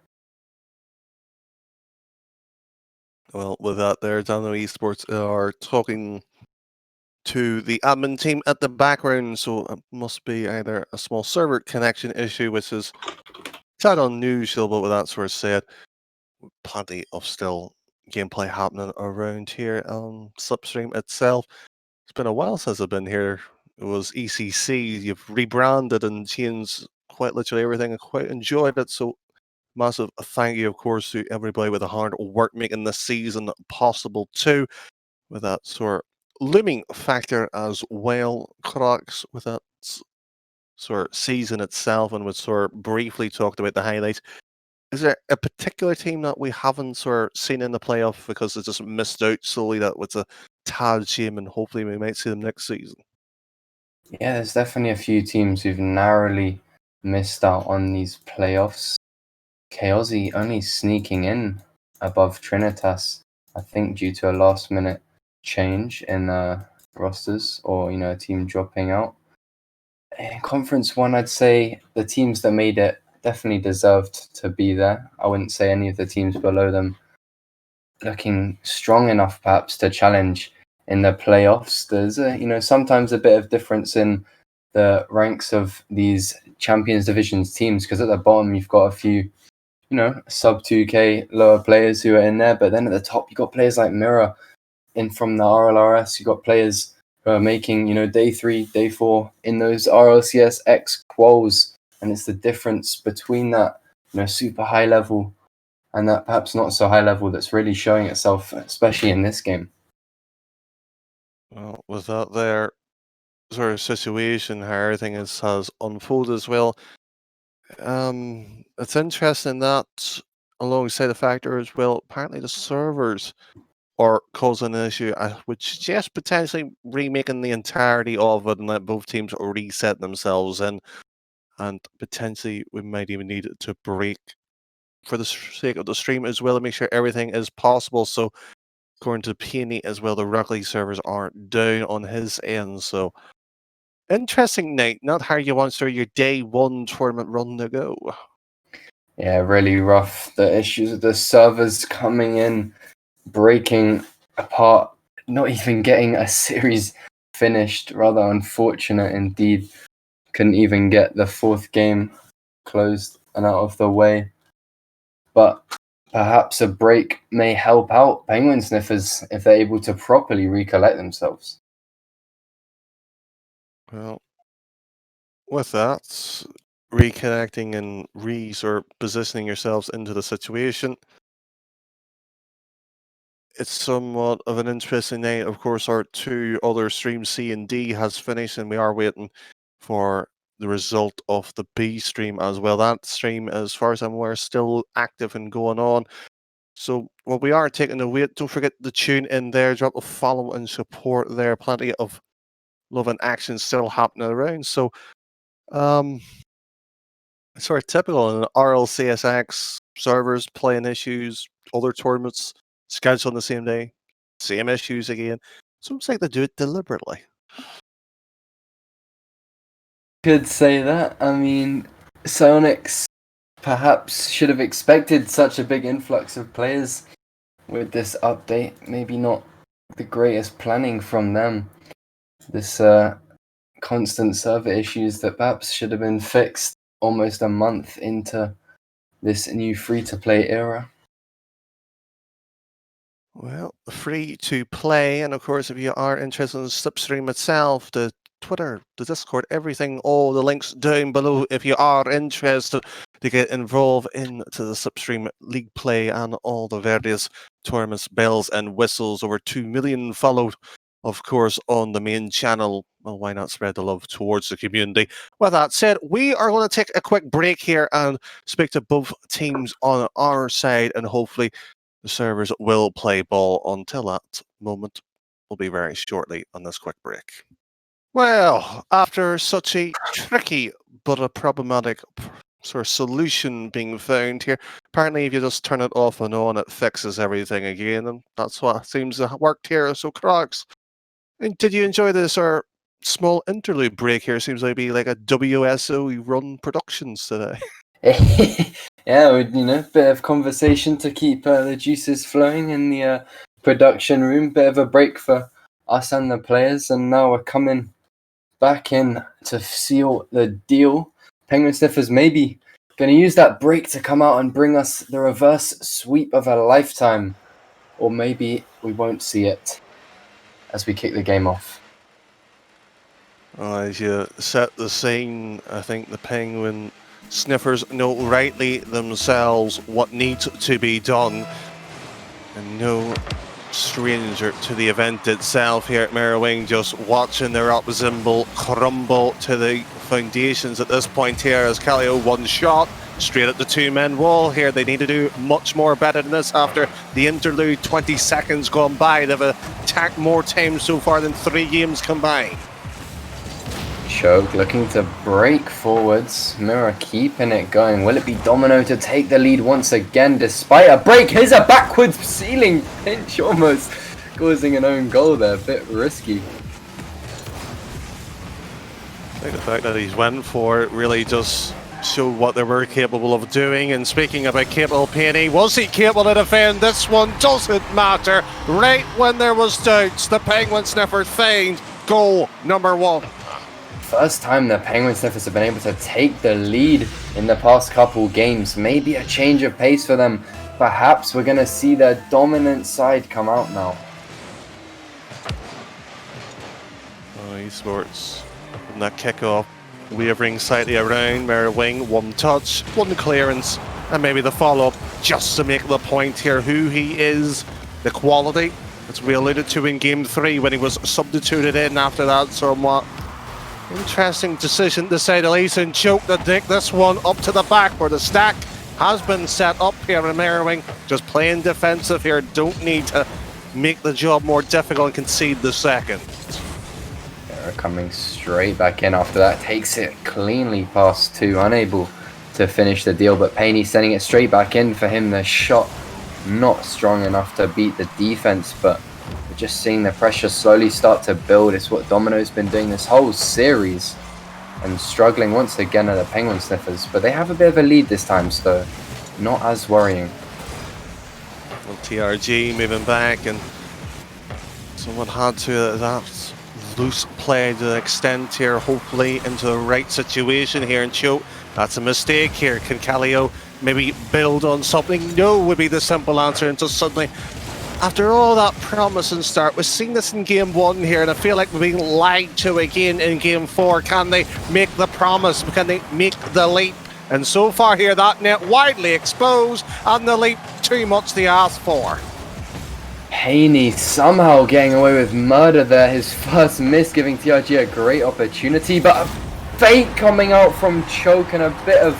well, with that, there, Domino Esports are talking to the admin team at the background, so it must be either a small server connection issue, which is tad unusual, but with that sort of said, plenty of still gameplay happening around here on Slipstream itself. It's been a while since I've been here. It was ECC. You've rebranded and changed quite literally everything. I quite enjoyed it. So massive thank you, of course, to everybody with the hard work making this season possible too. With that sort of looming factor as well, Crocs, with that sort of season itself, and we sort of briefly talked about the highlights. Is there a particular team that we haven't sort of seen in the playoff because they just missed out solely that was a tad shame, and hopefully we might see them next season? Yeah, there's definitely a few teams who've narrowly missed out on these playoffs. Chaosy only sneaking in above Trinitas, I think, due to a last minute change in rosters or a team dropping out. In Conference 1, I'd say the teams that made it definitely deserved to be there. I wouldn't say any of the teams below them looking strong enough perhaps to challenge in the playoffs. There's sometimes a bit of difference in the ranks of these Champions Divisions teams, because at the bottom you've got a few sub 2k lower players who are in there, but then at the top you got players like Mirror in from the RLRS. You got players who are making day 3, day 4 in those RLCS X quals, and it's the difference between that super high level and that perhaps not so high level that's really showing itself, especially in this game. Well, with that there sort of situation, how everything has unfolded as well. It's interesting that alongside the factor as well, apparently the servers are causing an issue, which suggests potentially remaking the entirety of it and let both teams reset themselves in, and potentially we might even need it to break for the sake of the stream as well to make sure everything is possible. So according to Peony as well, the Rocket League servers aren't down on his end. So interesting night. Not how you want to start your day one tournament run to go. Yeah, really rough. The issues with the servers coming in, breaking apart, not even getting a series finished. Rather unfortunate indeed. Couldn't even get the 4th game closed and out of the way. But perhaps a break may help out Penguin Sniffers if they're able to properly recollect themselves. Well, with that, reconnecting and sort of positioning yourselves into the situation, it's somewhat of an interesting night. Of course, our 2 other streams, C and D, has finished, and we are waiting for the result of the B stream as well. That stream, as far as I'm aware, is still active and going on. So, well, we are taking a wait. Don't forget to tune in there, drop a follow and support there. Plenty of love and action still happening around. So, um, Sort of typical in RLCSX servers playing issues, other tournaments scheduled on the same day, same issues again. Seems like they do it deliberately. Could say that. I mean, Psyonix perhaps should have expected such a big influx of players with this update. Maybe not the greatest planning from them. This constant server issues that perhaps should have been fixed almost a month into this new free-to-play era. Well, free to play, and of course, if you are interested in the slipstream itself, the Twitter, the Discord, everything, all the links down below if you are interested to get involved into the slipstream league play and all the various tournaments, bells and whistles. Over 2 million followed, of course, on the main channel. Well, why not spread the love towards the community? With that said, we are going to take a quick break here and speak to both teams on our side, and hopefully the servers will play ball. Until that moment will be very shortly on this quick break. Well, after such a tricky but a problematic sort of solution being found here, apparently if you just turn it off and on, it fixes everything again, and that's what seems to have worked here. So, Crocs, did you enjoy this or small interlude break here? Seems like be like a WSO run productions today. Yeah, bit of conversation to keep the juices flowing in the production room. Bit of a break for us and the players, and now we're coming back in to seal the deal. Penguin Sniffers maybe going to use that break to come out and bring us the reverse sweep of a lifetime, or maybe we won't see it as we kick the game off. As you set the scene, I think the Penguin Sniffers know rightly themselves what needs to be done, and no stranger to the event itself here at Mirror Wing, just watching their opposition crumble to the foundations at this point here as Calio one shot straight at the two-man wall here. They need to do much more better than this after the interlude. 20 seconds gone by. They've attacked more times so far than 3 games combined. Choke looking to break forwards. Mirror keeping it going. Will it be Domino to take the lead once again despite a break? Here's a backwards ceiling pinch, almost causing an own goal there. A bit risky. I think the fact that he's went for it really just showed what they were capable of doing. And speaking about capable, Penny, was he capable to defend? This one doesn't matter. Right when there was doubts, the Penguin Sniffers find goal number 1. First time the Penguin Sniffers have been able to take the lead in the past couple games. Maybe a change of pace for them. Perhaps we're going to see their dominant side come out now. Oh, Esports from that kickoff, wavering slightly around. Mirror Wing, one touch, one clearance, and maybe the follow-up just to make the point here who he is, the quality as we alluded to in Game 3 when he was substituted in after that somewhat interesting decision to say the least, and Choke to dig this one up to the back where the stack has been set up here in Mirror Wing. Just playing defensive here, don't need to make the job more difficult and concede the second. They're coming straight back in after that, takes it cleanly past 2, unable to finish the deal, but Payne sending it straight back in for him. The shot not strong enough to beat the defense, but we're just seeing the pressure slowly start to build. It's what Domino's been doing this whole series, and struggling once again are the Penguin Sniffers, but they have a bit of a lead this time, so not as worrying. Well, TRG moving back, and someone had to adapt loose play to the extent here, hopefully into the right situation here. And Choke, that's a mistake here. Can Calio maybe build on something? No would be the simple answer, until suddenly, after all that promising start, we've seen this in Game 1 here, and I feel like we're being lied to again in Game 4. Can they make the promise? Can they make the leap? And so far here, that net widely exposed, and the leap too much to ask for. Haney somehow getting away with murder there. His first miss giving TRG a great opportunity, but a fake coming out from Choke and a bit of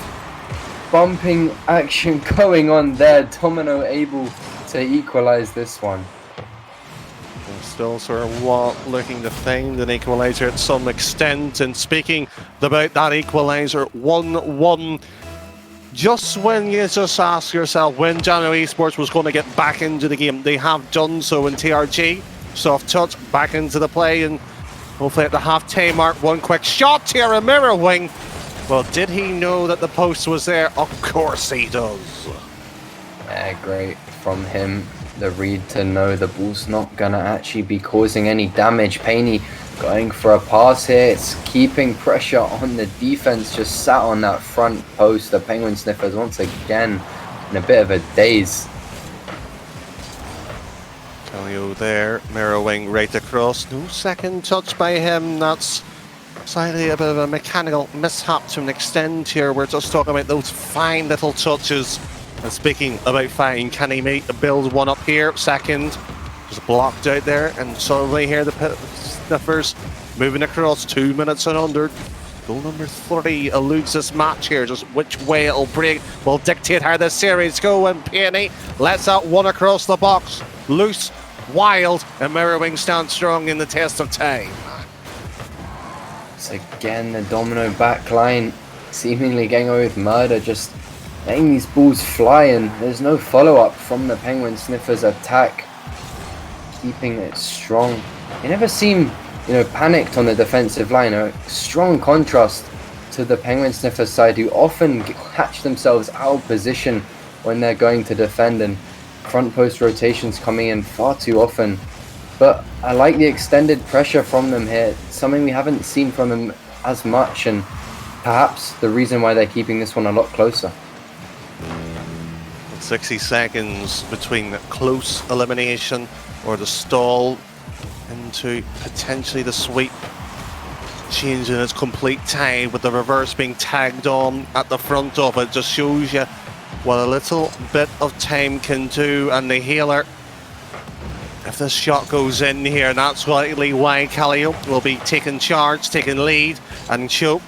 bumping action going on there. Domino able to equalize this one. Still sort of looking to find an equaliser at some extent. And speaking about that equaliser, 1-1. Just when you just ask yourself when Domino Esports was going to get back into the game, they have done so in TRG. Soft touch back into the play, and hopefully at the half-time mark, one quick shot here, a mirror wing. Well, did he know that the post was there? Of course he does. Yeah, great from him. The read to know the ball's not going to actually be causing any damage. Paney going for a pass here. It's keeping pressure on the defense. Just sat on that front post. The Penguin Sniffers once again in a bit of a daze. Calio there. Mirror wing right across. No second touch by him. That's slightly a bit of a mechanical mishap to an extent here. We're just talking about those fine little touches. And speaking about fine, can he build one up here? Second, just blocked out there, and suddenly here the Sniffers moving across, 2 minutes and under. Goal number 30 eludes this match here. Just which way it'll break will dictate how the series go. And Peony lets that one across the box, loose, wild, and Mirrorwing stands strong in the test of time. It's again the Domino back line seemingly getting away with murder, just letting these balls fly, and there's no follow-up from the Penguin Sniffers attack, keeping it strong. They never seem, panicked on the defensive line. A strong contrast to the Penguin Sniffers side, who often catch themselves out of position when they're going to defend, and front post rotations coming in far too often. But I like the extended pressure from them here, something we haven't seen from them as much, and perhaps the reason why they're keeping this one a lot closer. 60 seconds between close elimination or the stall into potentially the sweep. Changing its complete tide with the reverse being tagged on at the front of it. Just shows you what a little bit of time can do. And the healer, if this shot goes in here, that's likely why Calio will be taking charge, taking lead, and Choke.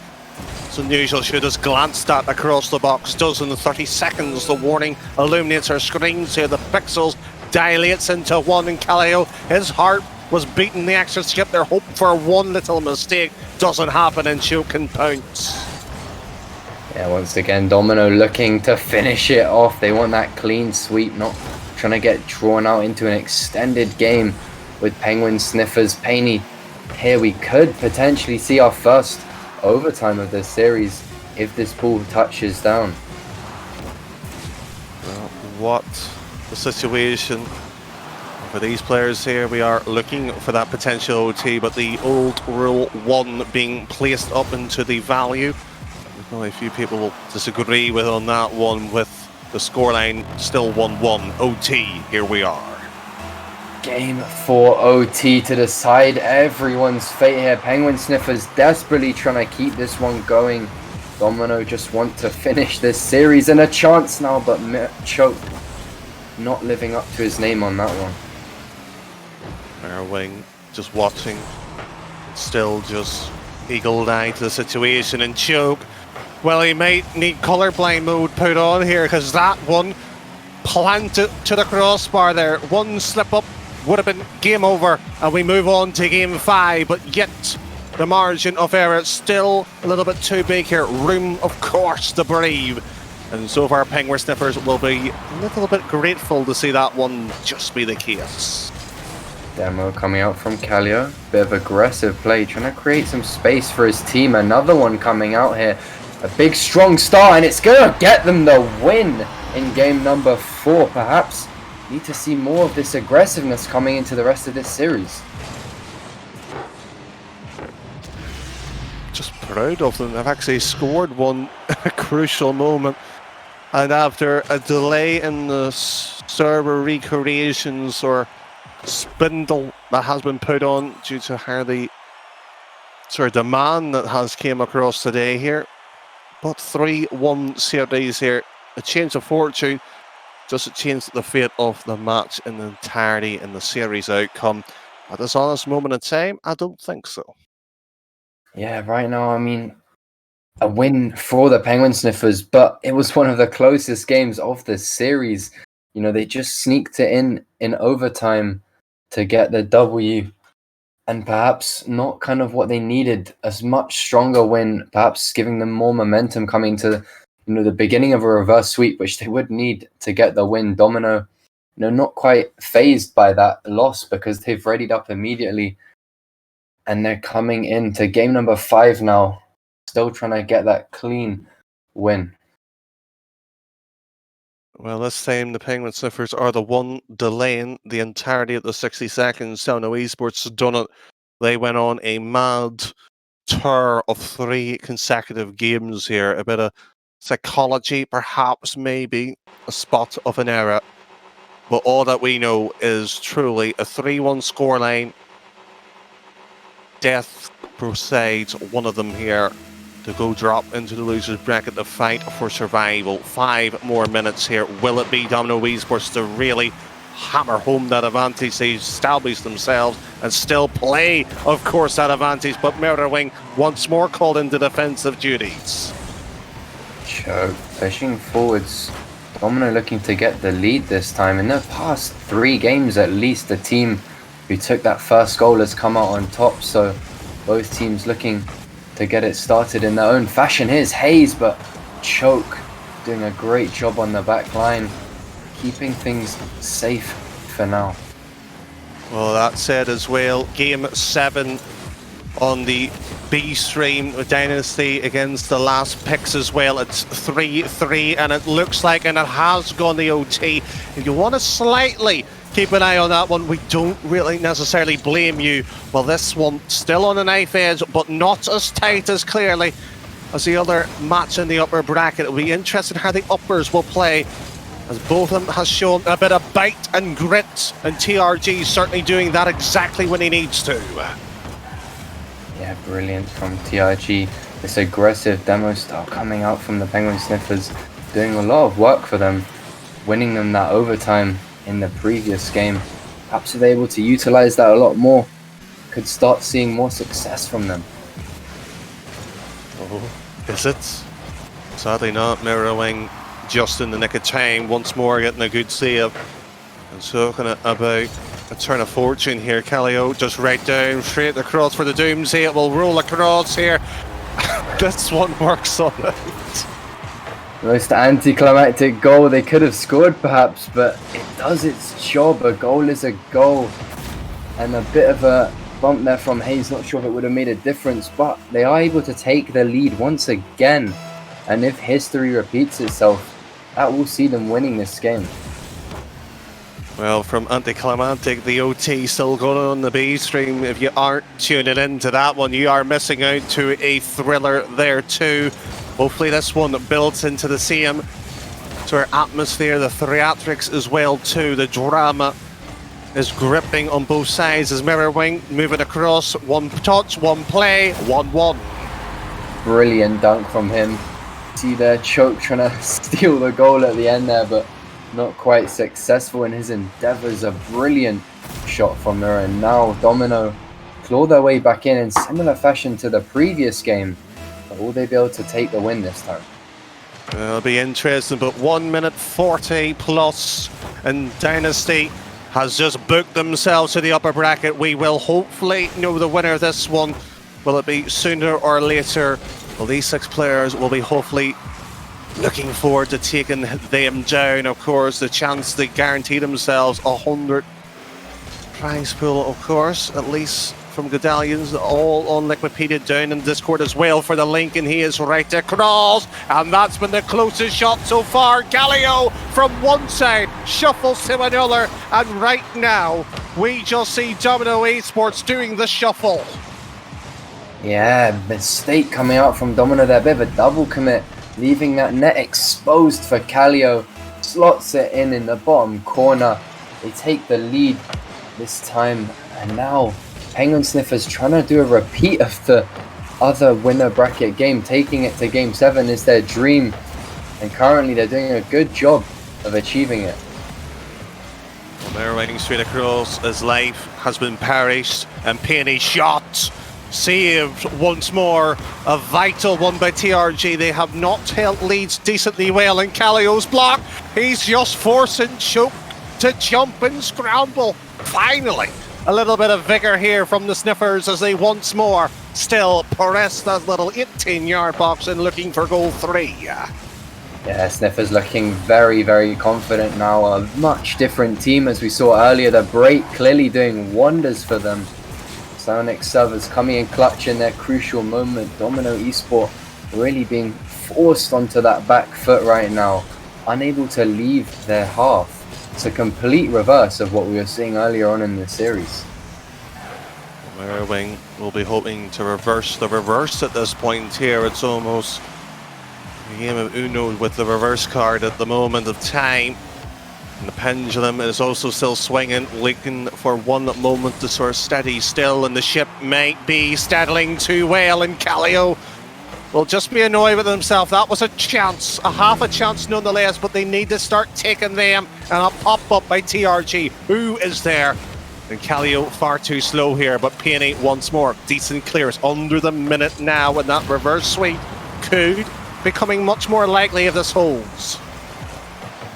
It's unusual, should have glanced at across the box. Does in 30 seconds. The warning illuminates our screens here. The pixels dilates into one, and Calio, his heart was beating the extra skip. They're hoping for one little mistake. Doesn't happen, and Choke can pounce. Yeah, once again, Domino looking to finish it off. They want that clean sweep, not trying to get drawn out into an extended game with Penguin Sniffers. Paney, here we could potentially see our first overtime of this series if this ball touches down. Well, what the situation for these players here? We are looking for that potential OT, but the old rule 1 being placed up into the value. Only a few people will disagree with on that one, with the scoreline still 1-1 OT. Here we are. Game 4 OT to decide everyone's fate here. Penguin Sniffers desperately trying to keep this one going. Domino just want to finish this series, and a chance now, but Choke not living up to his name on that one. Wing just watching, still just eagle eye to the situation, and Choke, well, he might need colorblind mode put on here, because that one planted to the crossbar there. One slip up would have been game over, and we move on to game 5, but yet the margin of error still a little bit too big here. Room, of course, to breathe, and so far Penguin Sniffers will be a little bit grateful to see that one just be the case. Demo coming out from Calio, bit of aggressive play, trying to create some space for his team. Another one coming out here, a big strong start, and it's gonna get them the win in game number 4. Perhaps need to see more of this aggressiveness coming into the rest of this series. Just proud of them. They've actually scored one at a crucial moment, and after a delay in the server recreations or spindle that has been put on due to how the demand that has came across today here, but 3-1 series here, a change of fortune. Does it change the fate of the match in the entirety in the series outcome? At this honest moment in time, I don't think so. Yeah, right now, I mean, a win for the Penguin Sniffers, but it was one of the closest games of the series. They just sneaked it in overtime to get the W, and perhaps not kind of what they needed. A much stronger win, perhaps giving them more momentum coming to the beginning of a reverse sweep, which they would need to get the win. Domino, not quite phased by that loss because they've readied up immediately, and they're coming into game number 5 now, still trying to get that clean win. Well, this time the Penguin Sniffers are the one delaying the entirety of the 60 seconds. Domino Esports done it. They went on a mad tour of 3 consecutive games here. A bit of psychology, perhaps, maybe a spot of an error. But all that we know is truly a 3-1 scoreline. Death presides one of them here to go drop into the loser's bracket to fight for survival. 5 more minutes here. Will it be Domino Esports to really hammer home that advantage? They establish themselves and still play, of course, that advantage, but Murderwing once more called into defensive duties. Choke, pushing forwards. Domino looking to get the lead this time. In the past 3 games at least, the team who took that first goal has come out on top, so both teams looking to get it started in their own fashion. Here's Hayes, but Choke doing a great job on the back line, keeping things safe for now. Well, that said as well, game 7 on the B stream with Dynasty against the last picks as well. It's 3-3, and it looks like, and it has gone the OT. If you want to slightly keep an eye on that one, we don't really necessarily blame you. Well, this one still on a knife edge, but not as tight as clearly as the other match in the upper bracket. It'll be interesting how the uppers will play, as both of them has shown a bit of bite and grit, and TRG certainly doing that exactly when he needs to. Yeah, brilliant from TRG. This aggressive demo style coming out from the Penguin Sniffers, doing a lot of work for them, winning them that overtime in the previous game. Perhaps if they're able to utilize that a lot more, could start seeing more success from them. Oh, is it? Sadly not. Mirrorwing just in the nick of time, once more getting a good save. And talking about a turn of fortune here, Calio just right down, straight across for the Doomsday. It will roll across here. This one works on it. Most anticlimactic goal they could have scored perhaps, but it does its job. A goal is a goal. And a bit of a bump there from Hayes, not sure if it would have made a difference, but they are able to take the lead once again. And if history repeats itself, that will see them winning this game. Well, from anticlimactic, the OT still going on the B stream. If you aren't tuning into that one, you are missing out to a thriller there too. Hopefully this one builds into the same sort of atmosphere, the theatrics as well too. The drama is gripping on both sides as Mirrorwing moving across. One touch, one play, 1-1. Brilliant dunk from him. See there, Choke trying to steal the goal at the end there, but not quite successful in his endeavors. A brilliant shot from Mirror, and now Domino claw their way back in similar fashion to the previous game. But will they be able to take the win this time? It'll be interesting, but 1 minute 40 plus, and Dynasty has just booked themselves to the upper bracket. We will hopefully know the winner of this one. Will it be sooner or later? Well, these 6 players will be hopefully looking forward to taking them down. Of course, the chance to guarantee themselves 100 prize pool, of course, at least from Godalions, all on Liquipedia down in Discord as well for the link, and he is right across, and that's been the closest shot so far. Galio from one side shuffles to another, and right now we just see Domino Esports doing the shuffle. Yeah, mistake coming out from Domino there, bit of a double commit, leaving that net exposed for Calio. Slots it in the bottom corner. They take the lead this time, and now Penguin Sniffers trying to do a repeat of the other winner bracket game. Taking it to game 7 is their dream, and currently they're doing a good job of achieving it. Well, they're riding straight across as life has been perished, and Penny shot saved once more. A vital one by TRG. They have not held leads decently well, and Calio's block. He's just forcing Choke to jump and scramble. Finally, A little bit of vigour here from the Sniffers as they once more still press that little 18-yard box and looking for goal 3. Yeah, Sniffers looking very, very confident now. A much different team as we saw earlier. The break clearly doing wonders for them. Psionic servers coming in clutch in their crucial moment. Domino Esport really being forced onto that back foot right now. Unable to leave their half. It's a complete reverse of what we were seeing earlier on in the series. Mirror Wing will be hoping to reverse the reverse at this point here. It's almost a game of Uno with the reverse card at the moment of time. And the pendulum is also still swinging, looking for one moment to sort of steady still, and the ship might be steadiling too well, and Callio will just be annoyed with himself. That was a chance, a half a chance nonetheless, but they need to start taking them, and a pop-up by TRG. Who is there? And Callio far too slow here, but Peony once more. Decent clears under the minute now, and that reverse sweep could becoming much more likely if this holds.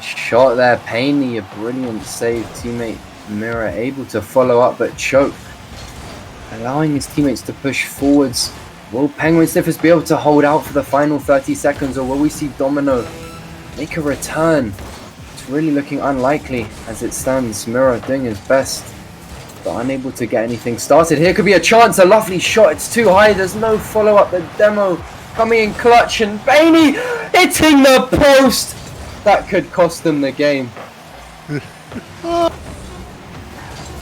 Shot there, Peony, a brilliant save. Teammate Mirror able to follow up but choke, allowing his teammates to push forwards. Will Penguin Sniffers be able to hold out for the final 30 seconds, or will we see Domino make a return? It's really looking unlikely as it stands. Mirror doing his best, but unable to get anything started. Here could be a chance, a lovely shot. It's too high, there's no follow-up. The demo coming in clutch, and Bainey hitting the post. That could cost them the game.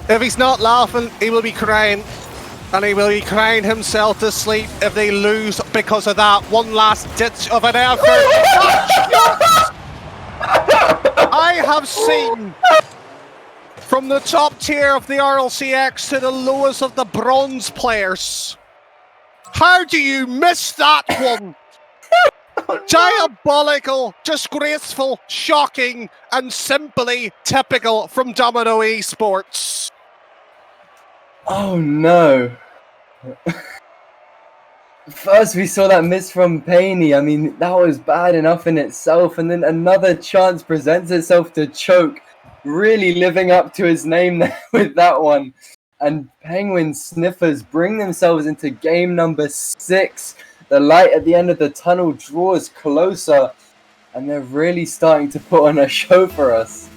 If he's not laughing, he will be crying. And he will be crying himself to sleep if they lose because of that one last ditch of an effort. I have seen from the top tier of the RLCX to the lowest of the bronze players. How do you miss that one? Diabolical, disgraceful, shocking, and simply typical from Domino Esports. Oh no. First we saw that miss from Peony. I mean, that was bad enough in itself, and then another chance presents itself to choke. Really living up to his name there with that one. And Penguin Sniffers bring themselves into game number 6. The light at the end of the tunnel draws closer, and they're really starting to put on a show for us.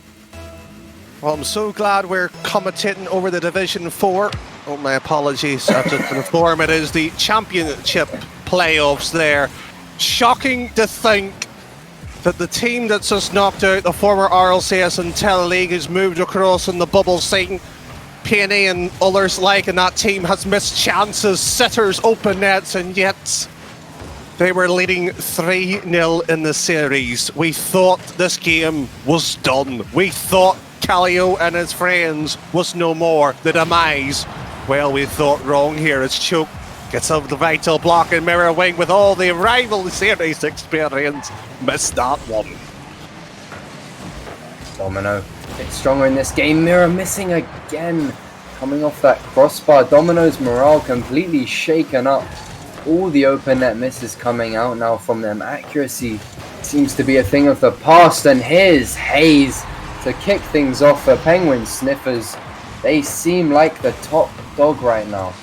Well, I'm so glad we're commentating over the Division 4. Oh, my apologies. I have to inform it is the Championship playoffs there. Shocking to think that the team that's just knocked out the former RLCS and Teleleague has moved across in the bubble scene. Peony and others like in that team has missed chances, sitters, open nets, and yet they were leading 3-0 in the series. We thought this game was done. We thought Callio and his friends was no more. The demise, well, we thought wrong here. It's Choke gets over the vital block, and Mirror Wing with all the rival series experience missed that one. Domino gets stronger in this game. Mirror missing again, coming off that crossbar. Domino's morale completely shaken up. All the open net misses coming out now from them. Accuracy seems to be a thing of the past, and here's Hayes to kick things off for Penguin Sniffers. They seem like the top dog right now.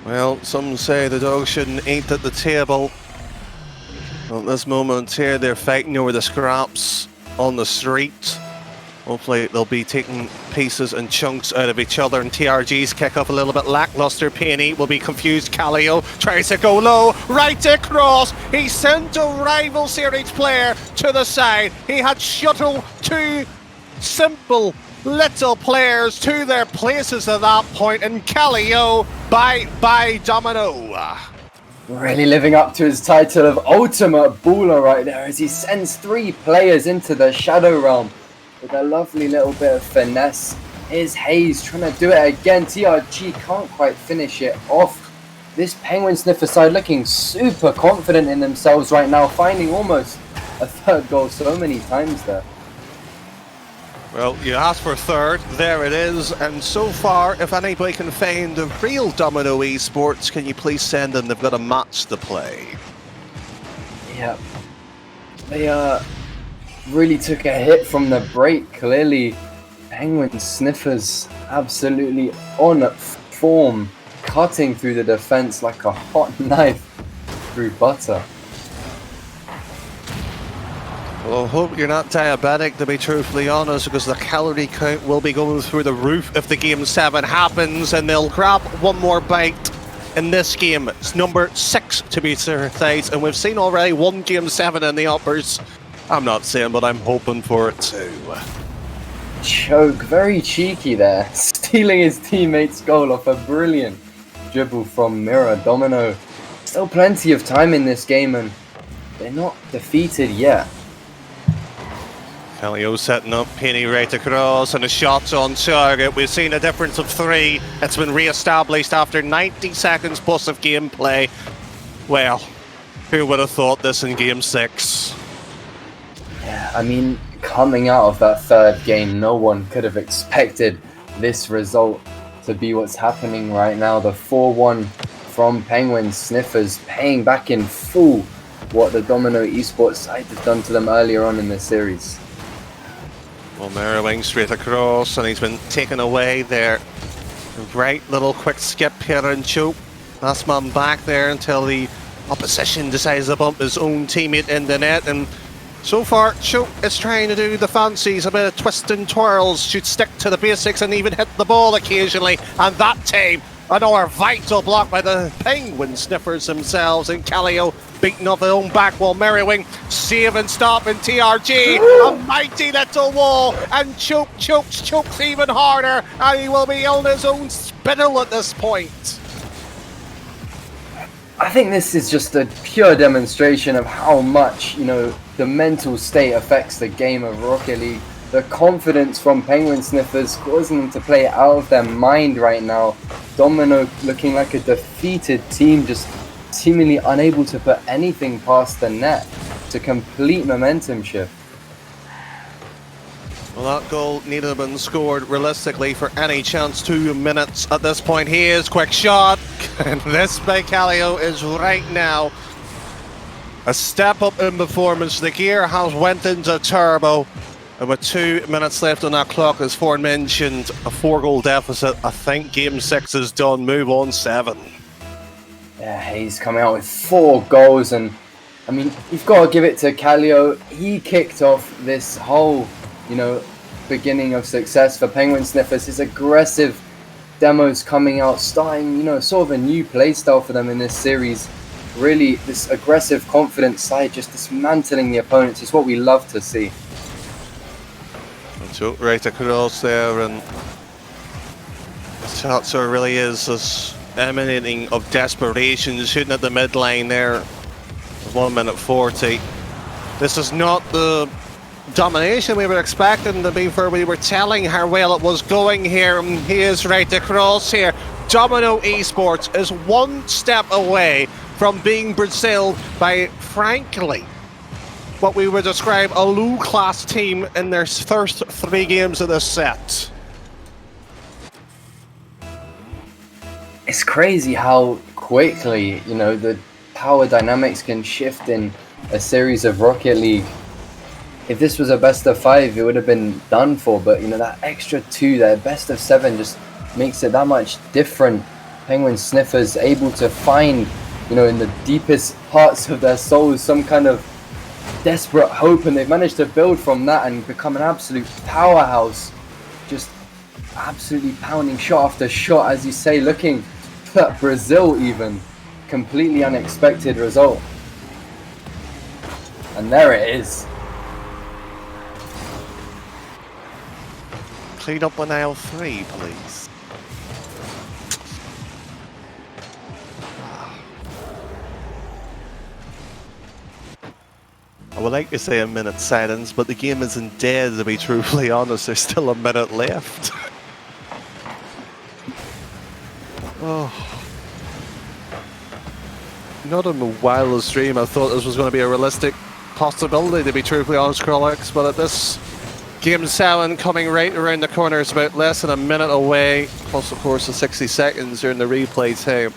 Well, some say the dog shouldn't eat at the table. Well, at this moment here, they're fighting over the scraps on the street. Hopefully they'll be taking pieces and chunks out of each other, and TRG's kick off a little bit lackluster. Peony will be confused. Callio tries to go low, right across. He sent a rival series player to the side. He had shuttled two simple little players to their places at that point, and Callio, bye Domino. Really living up to his title of ultimate baller right there as he sends 3 players into the Shadow Realm with a lovely little bit of finesse. Here's Hayes trying to do it again. TRG can't quite finish it off. This Penguin Sniffer side looking super confident in themselves right now, finding almost a third goal so many times there. Well, you asked for a third, there it is, and so far, if anybody can find the real Domino Esports, can you please send them? They've got a match to play. Yeah, they really took a hit from the break. Clearly, Penguin Sniffers absolutely on form, cutting through the defense like a hot knife through butter. Well, I hope you're not diabetic, to be truthfully honest, because the calorie count will be going through the roof if the Game 7 happens, and they'll grab one more bite in this game. It's number 6 to be precise, and we've seen already one Game 7 in the uppers. I'm not saying, but I'm hoping for it too. Choke, very cheeky there, stealing his teammate's goal off a brilliant dribble from Mirror Domino. Still plenty of time in this game, and they're not defeated yet. Calio setting up, Penny right across, and a shot's on target. We've seen a difference of 3. It's been re-established after 90 seconds plus of gameplay. Well, who would have thought this in Game 6? Yeah, I mean, coming out of that third game, no one could have expected this result to be what's happening right now. The 4-1 from Penguin Sniffers, paying back in full what the Domino Esport side has done to them earlier on in this series. Well, Merriwing straight across, and he's been taken away there. Right little quick skip here and choke. Last man back there until the opposition decides to bump his own teammate in the net, and so far, Choke is trying to do the fancies, a bit of twist and twirls, should stick to the basics and even hit the ball occasionally. And that time, another vital block by the Penguin Sniffers themselves, and Calio beating off their own back while Merriwing save and stop in TRG. A mighty little wall, and chokes even harder, and he will be on his own spittle at this point. I think this is just a pure demonstration of how much, the mental state affects the game of Rocket League. The confidence from Penguin Sniffers causing them to play out of their mind right now. Domino looking like a defeated team, just seemingly unable to put anything past the net. It's a complete momentum shift. Well, that goal needed to have been scored realistically for any chance. 2 minutes at this point. Here's quick shot, and this by Calio is right now a step up in performance. The gear has went into turbo, and with 2 minutes left on that clock, as Ford mentioned, a 4-goal deficit. I think Game 6 is done. Move on 7. Yeah, he's coming out with 4 goals, and I mean, you've got to give it to Calio. He kicked off this whole beginning of success for Penguin Sniffers. His aggressive demos coming out, starting, sort of a new playstyle for them in this series. Really, this aggressive, confident side just dismantling the opponents is what we love to see. So right across there, and Tatzer really is this emanating of desperation, shooting at the midline there. 1 minute 40. This is not the domination we were expecting to be, for we were telling how well it was going here, and he is right across here. Domino Esports is 1 step away from being Brazil by, frankly, what we would describe a low-class team in their first 3 games of this set. It's crazy how quickly, the power dynamics can shift in a series of Rocket League. If this was a best of 5, it would have been done for, but that extra 2, that best of 7 just makes it that much different. Penguin Sniffers able to find, in the deepest parts of their souls, some kind of desperate hope, and they've managed to build from that and become an absolute powerhouse. Just absolutely pounding shot after shot, as you say, looking at Brazil even. Completely unexpected result. And there it is. Clean up on aisle 3, please. I would like to say a minute silence, but the game isn't dead, to be truthfully honest. There's still a minute left. Oh. Not in the wildest dream I thought this was going to be a realistic possibility, to be truthfully honest, Krolix, but at this Game 7 coming right around the corner, it's about less than a minute away, plus of course the 60 seconds during the replay time.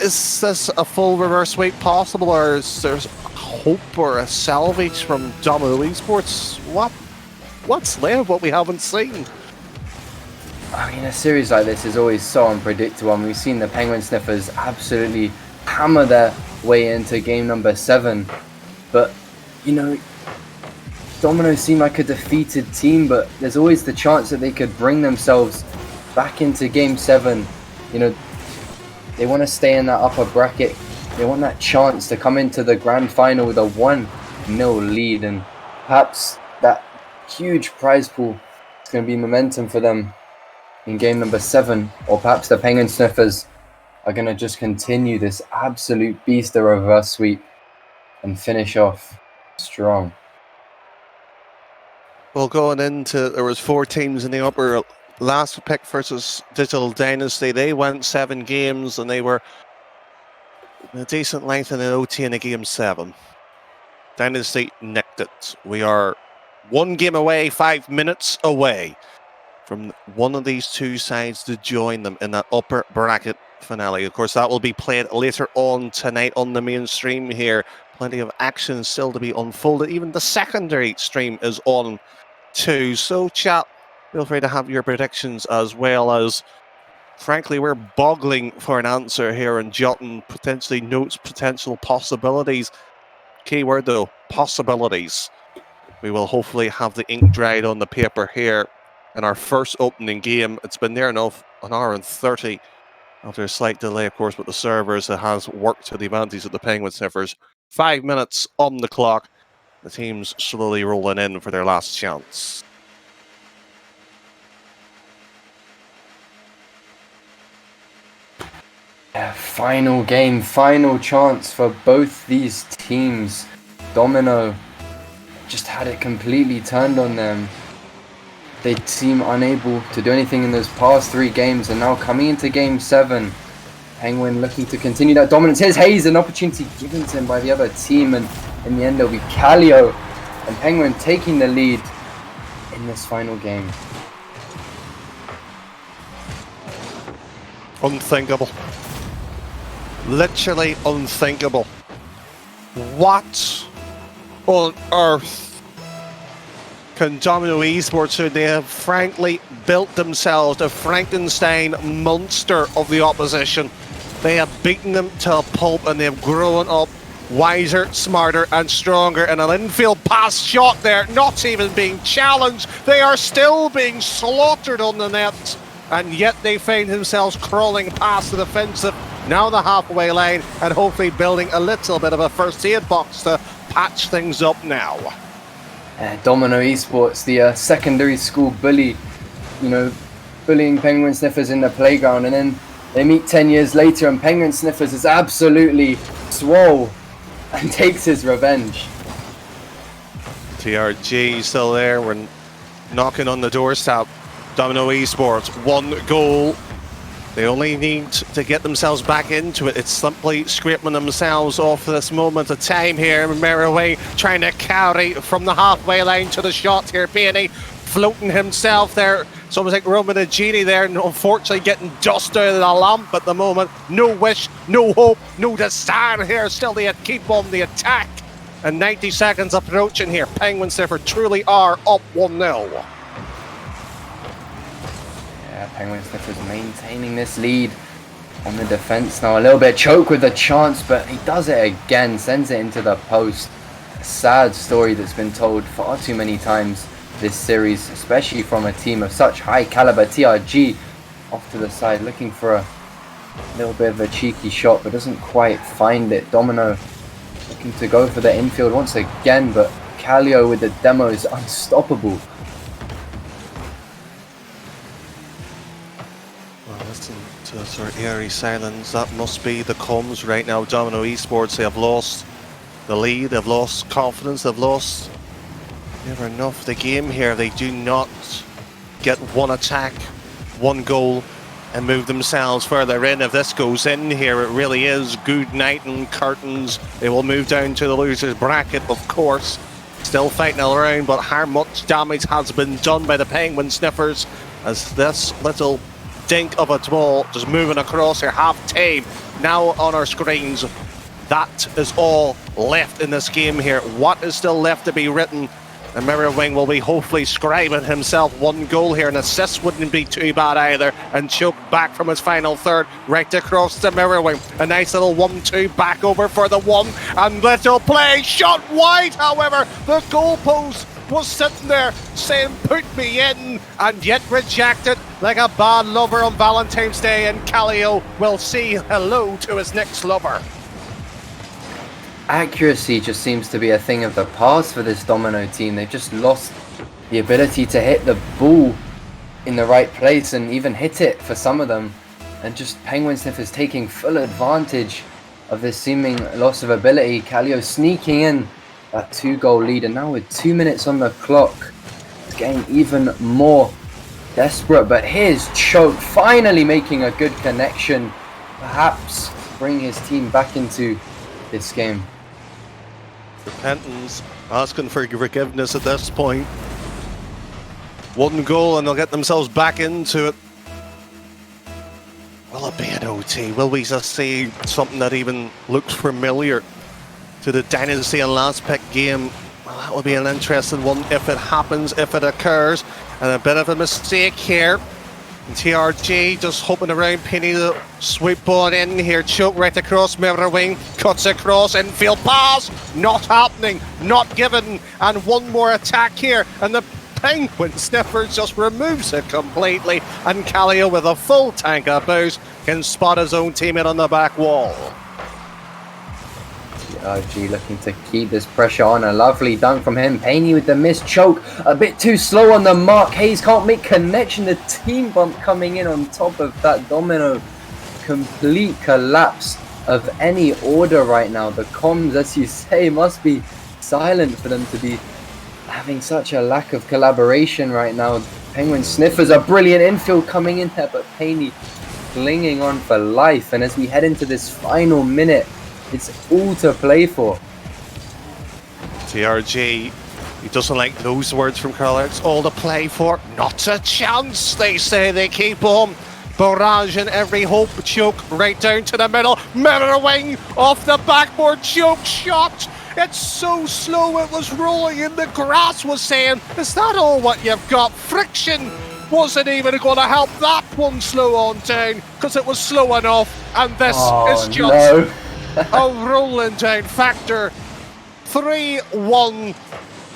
Is this a full reverse sweep possible, or is there hope or a salvage from Domino Esports? What What's there what we haven't seen? I mean, a series like this is always so unpredictable, and we've seen the Penguin Sniffers absolutely hammer their way into game number 7. But, you know, Domino seem like a defeated team, but there's always the chance that they could bring themselves back into game 7. You know, they want to stay in that upper bracket. They want that chance to come into the grand final with a 1-0 lead, and perhaps that huge prize pool is going to be momentum for them in game number 7, or perhaps the Penguin Sniffers are going to just continue this absolute beast of reverse sweep and finish off strong. Well, going into, there was 4 teams in the upper. Last pick versus Digital Dynasty, they went 7 games and they were a decent length in an OT in a game 7. Dynasty nicked it. We are 1 game away, 5 minutes away from one of these 2 sides to join them in that upper bracket finale. Of course, that will be played later on tonight on the main stream here. Plenty of action still to be unfolded. Even the secondary stream is on too. So, chat, feel free to have your predictions, as well as, frankly, we're boggling for an answer here and jotting potentially notes, potential possibilities. Keyword though, possibilities. We will hopefully have the ink dried on the paper here in our first opening game. It's been near enough an hour and 30 after a slight delay, of course, with the servers. It has worked to the advantage of the Penguin Sniffers. 5 minutes on the clock. The team's slowly rolling in for their last chance. Yeah, final game, final chance for both these teams. Domino just had it completely turned on them. They seem unable to do anything in those past 3 games, and now coming into game 7, Penguin looking to continue that dominance. Here's Hayes, an opportunity given to him by the other team, and in the end it'll be Kallio and Penguin taking the lead in this final game. Unthinkable. Literally unthinkable. What on earth can Domino Esports do? They have frankly built themselves a Frankenstein monster of the opposition. They have beaten them to a pulp, and they have grown up wiser, smarter and stronger. And an infield pass shot there, not even being challenged. They are still being slaughtered on the net, and yet they find themselves crawling past the defensive, now the halfway line, and hopefully building a little bit of a first aid box to patch things up now. Domino Esports, the secondary school bully, you know, bullying Penguin Sniffers in the playground, and then they meet 10 years later and Penguin Sniffers is absolutely swole and takes his revenge. TRG still there. We're knocking on the doorstep. Domino Esports, 1 goal. They only need to get themselves back into it. It's simply scraping themselves off this moment of time here. Meraway trying to carry from the halfway line to the shot here. Peony floating himself there. It's almost like Roman and Genie there, and unfortunately getting dust out of the lamp at the moment. No wish, no hope, no desire here. Still they keep on the attack. And 90 seconds approaching here. Penguin Sniffer truly are up 1-0. Penguin Sniffers maintaining this lead on the defense now. A little bit choke with the chance, but he does it again, sends it into the post. A sad story that's been told far too many times this series, especially from a team of such high caliber. TRG off to the side, looking for a little bit of a cheeky shot, but doesn't quite find it. Domino looking to go for the infield once again, but Kallio with the demo is unstoppable. Listen to the sort of eerie silence. That must be the comms right now. Domino Esports, they have lost the lead, they've lost confidence, they've lost never enough the game here. They do not get 1 attack, 1 goal and move themselves further in. If this goes in here, it really is good night and curtains. They will move down to the losers bracket, of course. Still fighting around, but how much damage has been done by the Penguin Sniffers as this little dink of a ball just moving across here, half time now on our screens. That is all left in this game here. What is still left to be written? And Mirror Wing will be hopefully scribing himself one goal here. An assist wouldn't be too bad either. And Choke back from his final third, right across the Mirror Wing. A nice little 1-2 back over for the one. And little play, shot wide, however. The goalpost was sitting there saying, put me in, and yet rejected like a bad lover on Valentine's Day. And Callio will say hello to his next lover. Accuracy just seems to be a thing of the past for this Domino team. They've just lost the ability to hit the ball in the right place and even hit it for some of them. And just Penguin Sniffers taking full advantage of this seeming loss of ability. Callio sneaking in that 2-goal lead, and now with 2 minutes on the clock, it's getting even more desperate. But here's Choke finally making a good connection, perhaps bring his team back into this game. Repentance, asking for forgiveness at this point. 1 goal and they'll get themselves back into it. Will it be an OT? Will we just see something that even looks familiar to the Dynasty and last pick game? Well, that would be an interesting one if it happens, if it occurs. And a bit of a mistake here. And TRG just hopping around, Penny the sweep ball in here. Choke right across Mirror Wing, cuts across, infield pass, not happening, not given. And one more attack here, and the Penguin Sniffers just removes it completely. And Callio with a full tank of booze can spot his own teammate on the back wall. TRG looking to keep this pressure on. A lovely dunk from him. Paney with the missed choke. A bit too slow on the mark. Hayes can't make connection. The team bump coming in on top of that Domino. Complete collapse of any order right now. The comms, as you say, must be silent for them to be having such a lack of collaboration right now. Penguin Sniffers, a brilliant infield coming in there, but Paney clinging on for life. And as we head into this final minute, it's all to play for. TRG, he doesn't like those words from Carl. It's all to play for. Not a chance, they say. They keep on barraging every hope. Choke right down to the middle. Mirror Wing off the backboard. Choke shot. It's so slow, it was rolling in the grass, was saying, is that all what you've got? Friction wasn't even going to help that one slow on down, because it was slow enough. And this is just a rolling down factor. 3-1,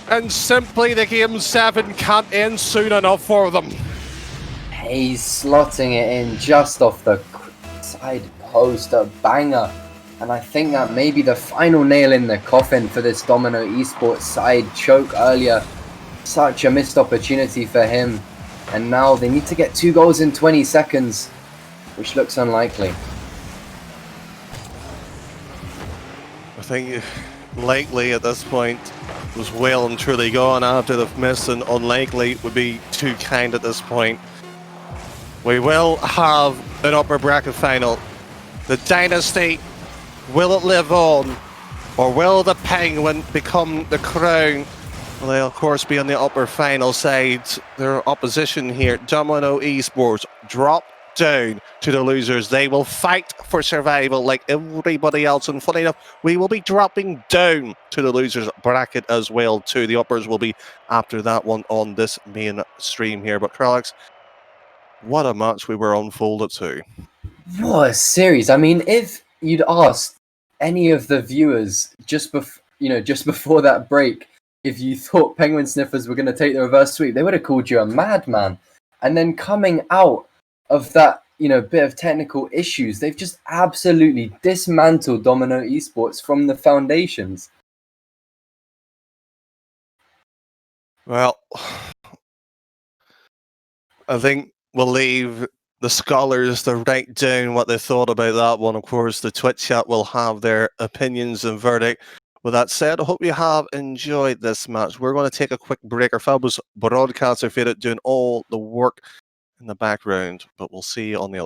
and simply the game 7 can't end soon enough for them. He's slotting it in just off the side post, a banger. And I think that may be the final nail in the coffin for this Domino Esports side. Choke earlier, such a missed opportunity for him. And now they need to get 2 goals in 20 seconds, which looks unlikely. I think likely at this point was well and truly gone after the miss, and unlikely would be too kind at this point. We will have an upper bracket final. The Dynasty, will it live on, or will the Penguin become the crown? Well, they'll of course be on the upper final side. Their opposition here, Domino Esports, drop down to the losers. They will fight for survival like everybody else, and funny enough, we will be dropping down to the losers bracket as well too. The uppers will be after that one on this main stream here. But Carlex, what a match we were unfolded to. What a series. I mean, if you'd asked any of the viewers just before that break if you thought Penguin Sniffers were going to take the reverse sweep, they would have called you a madman. And then coming out of that, bit of technical issues, they've just absolutely dismantled Domino Esports from the foundations. Well, I think we'll leave the scholars to write down what they thought about that one. Of course, the Twitch chat will have their opinions and verdict. With that said, I hope you have enjoyed this match. We're going to take a quick break. Our fabulous broadcaster Faded doing all the work in the background, but we'll see you on the other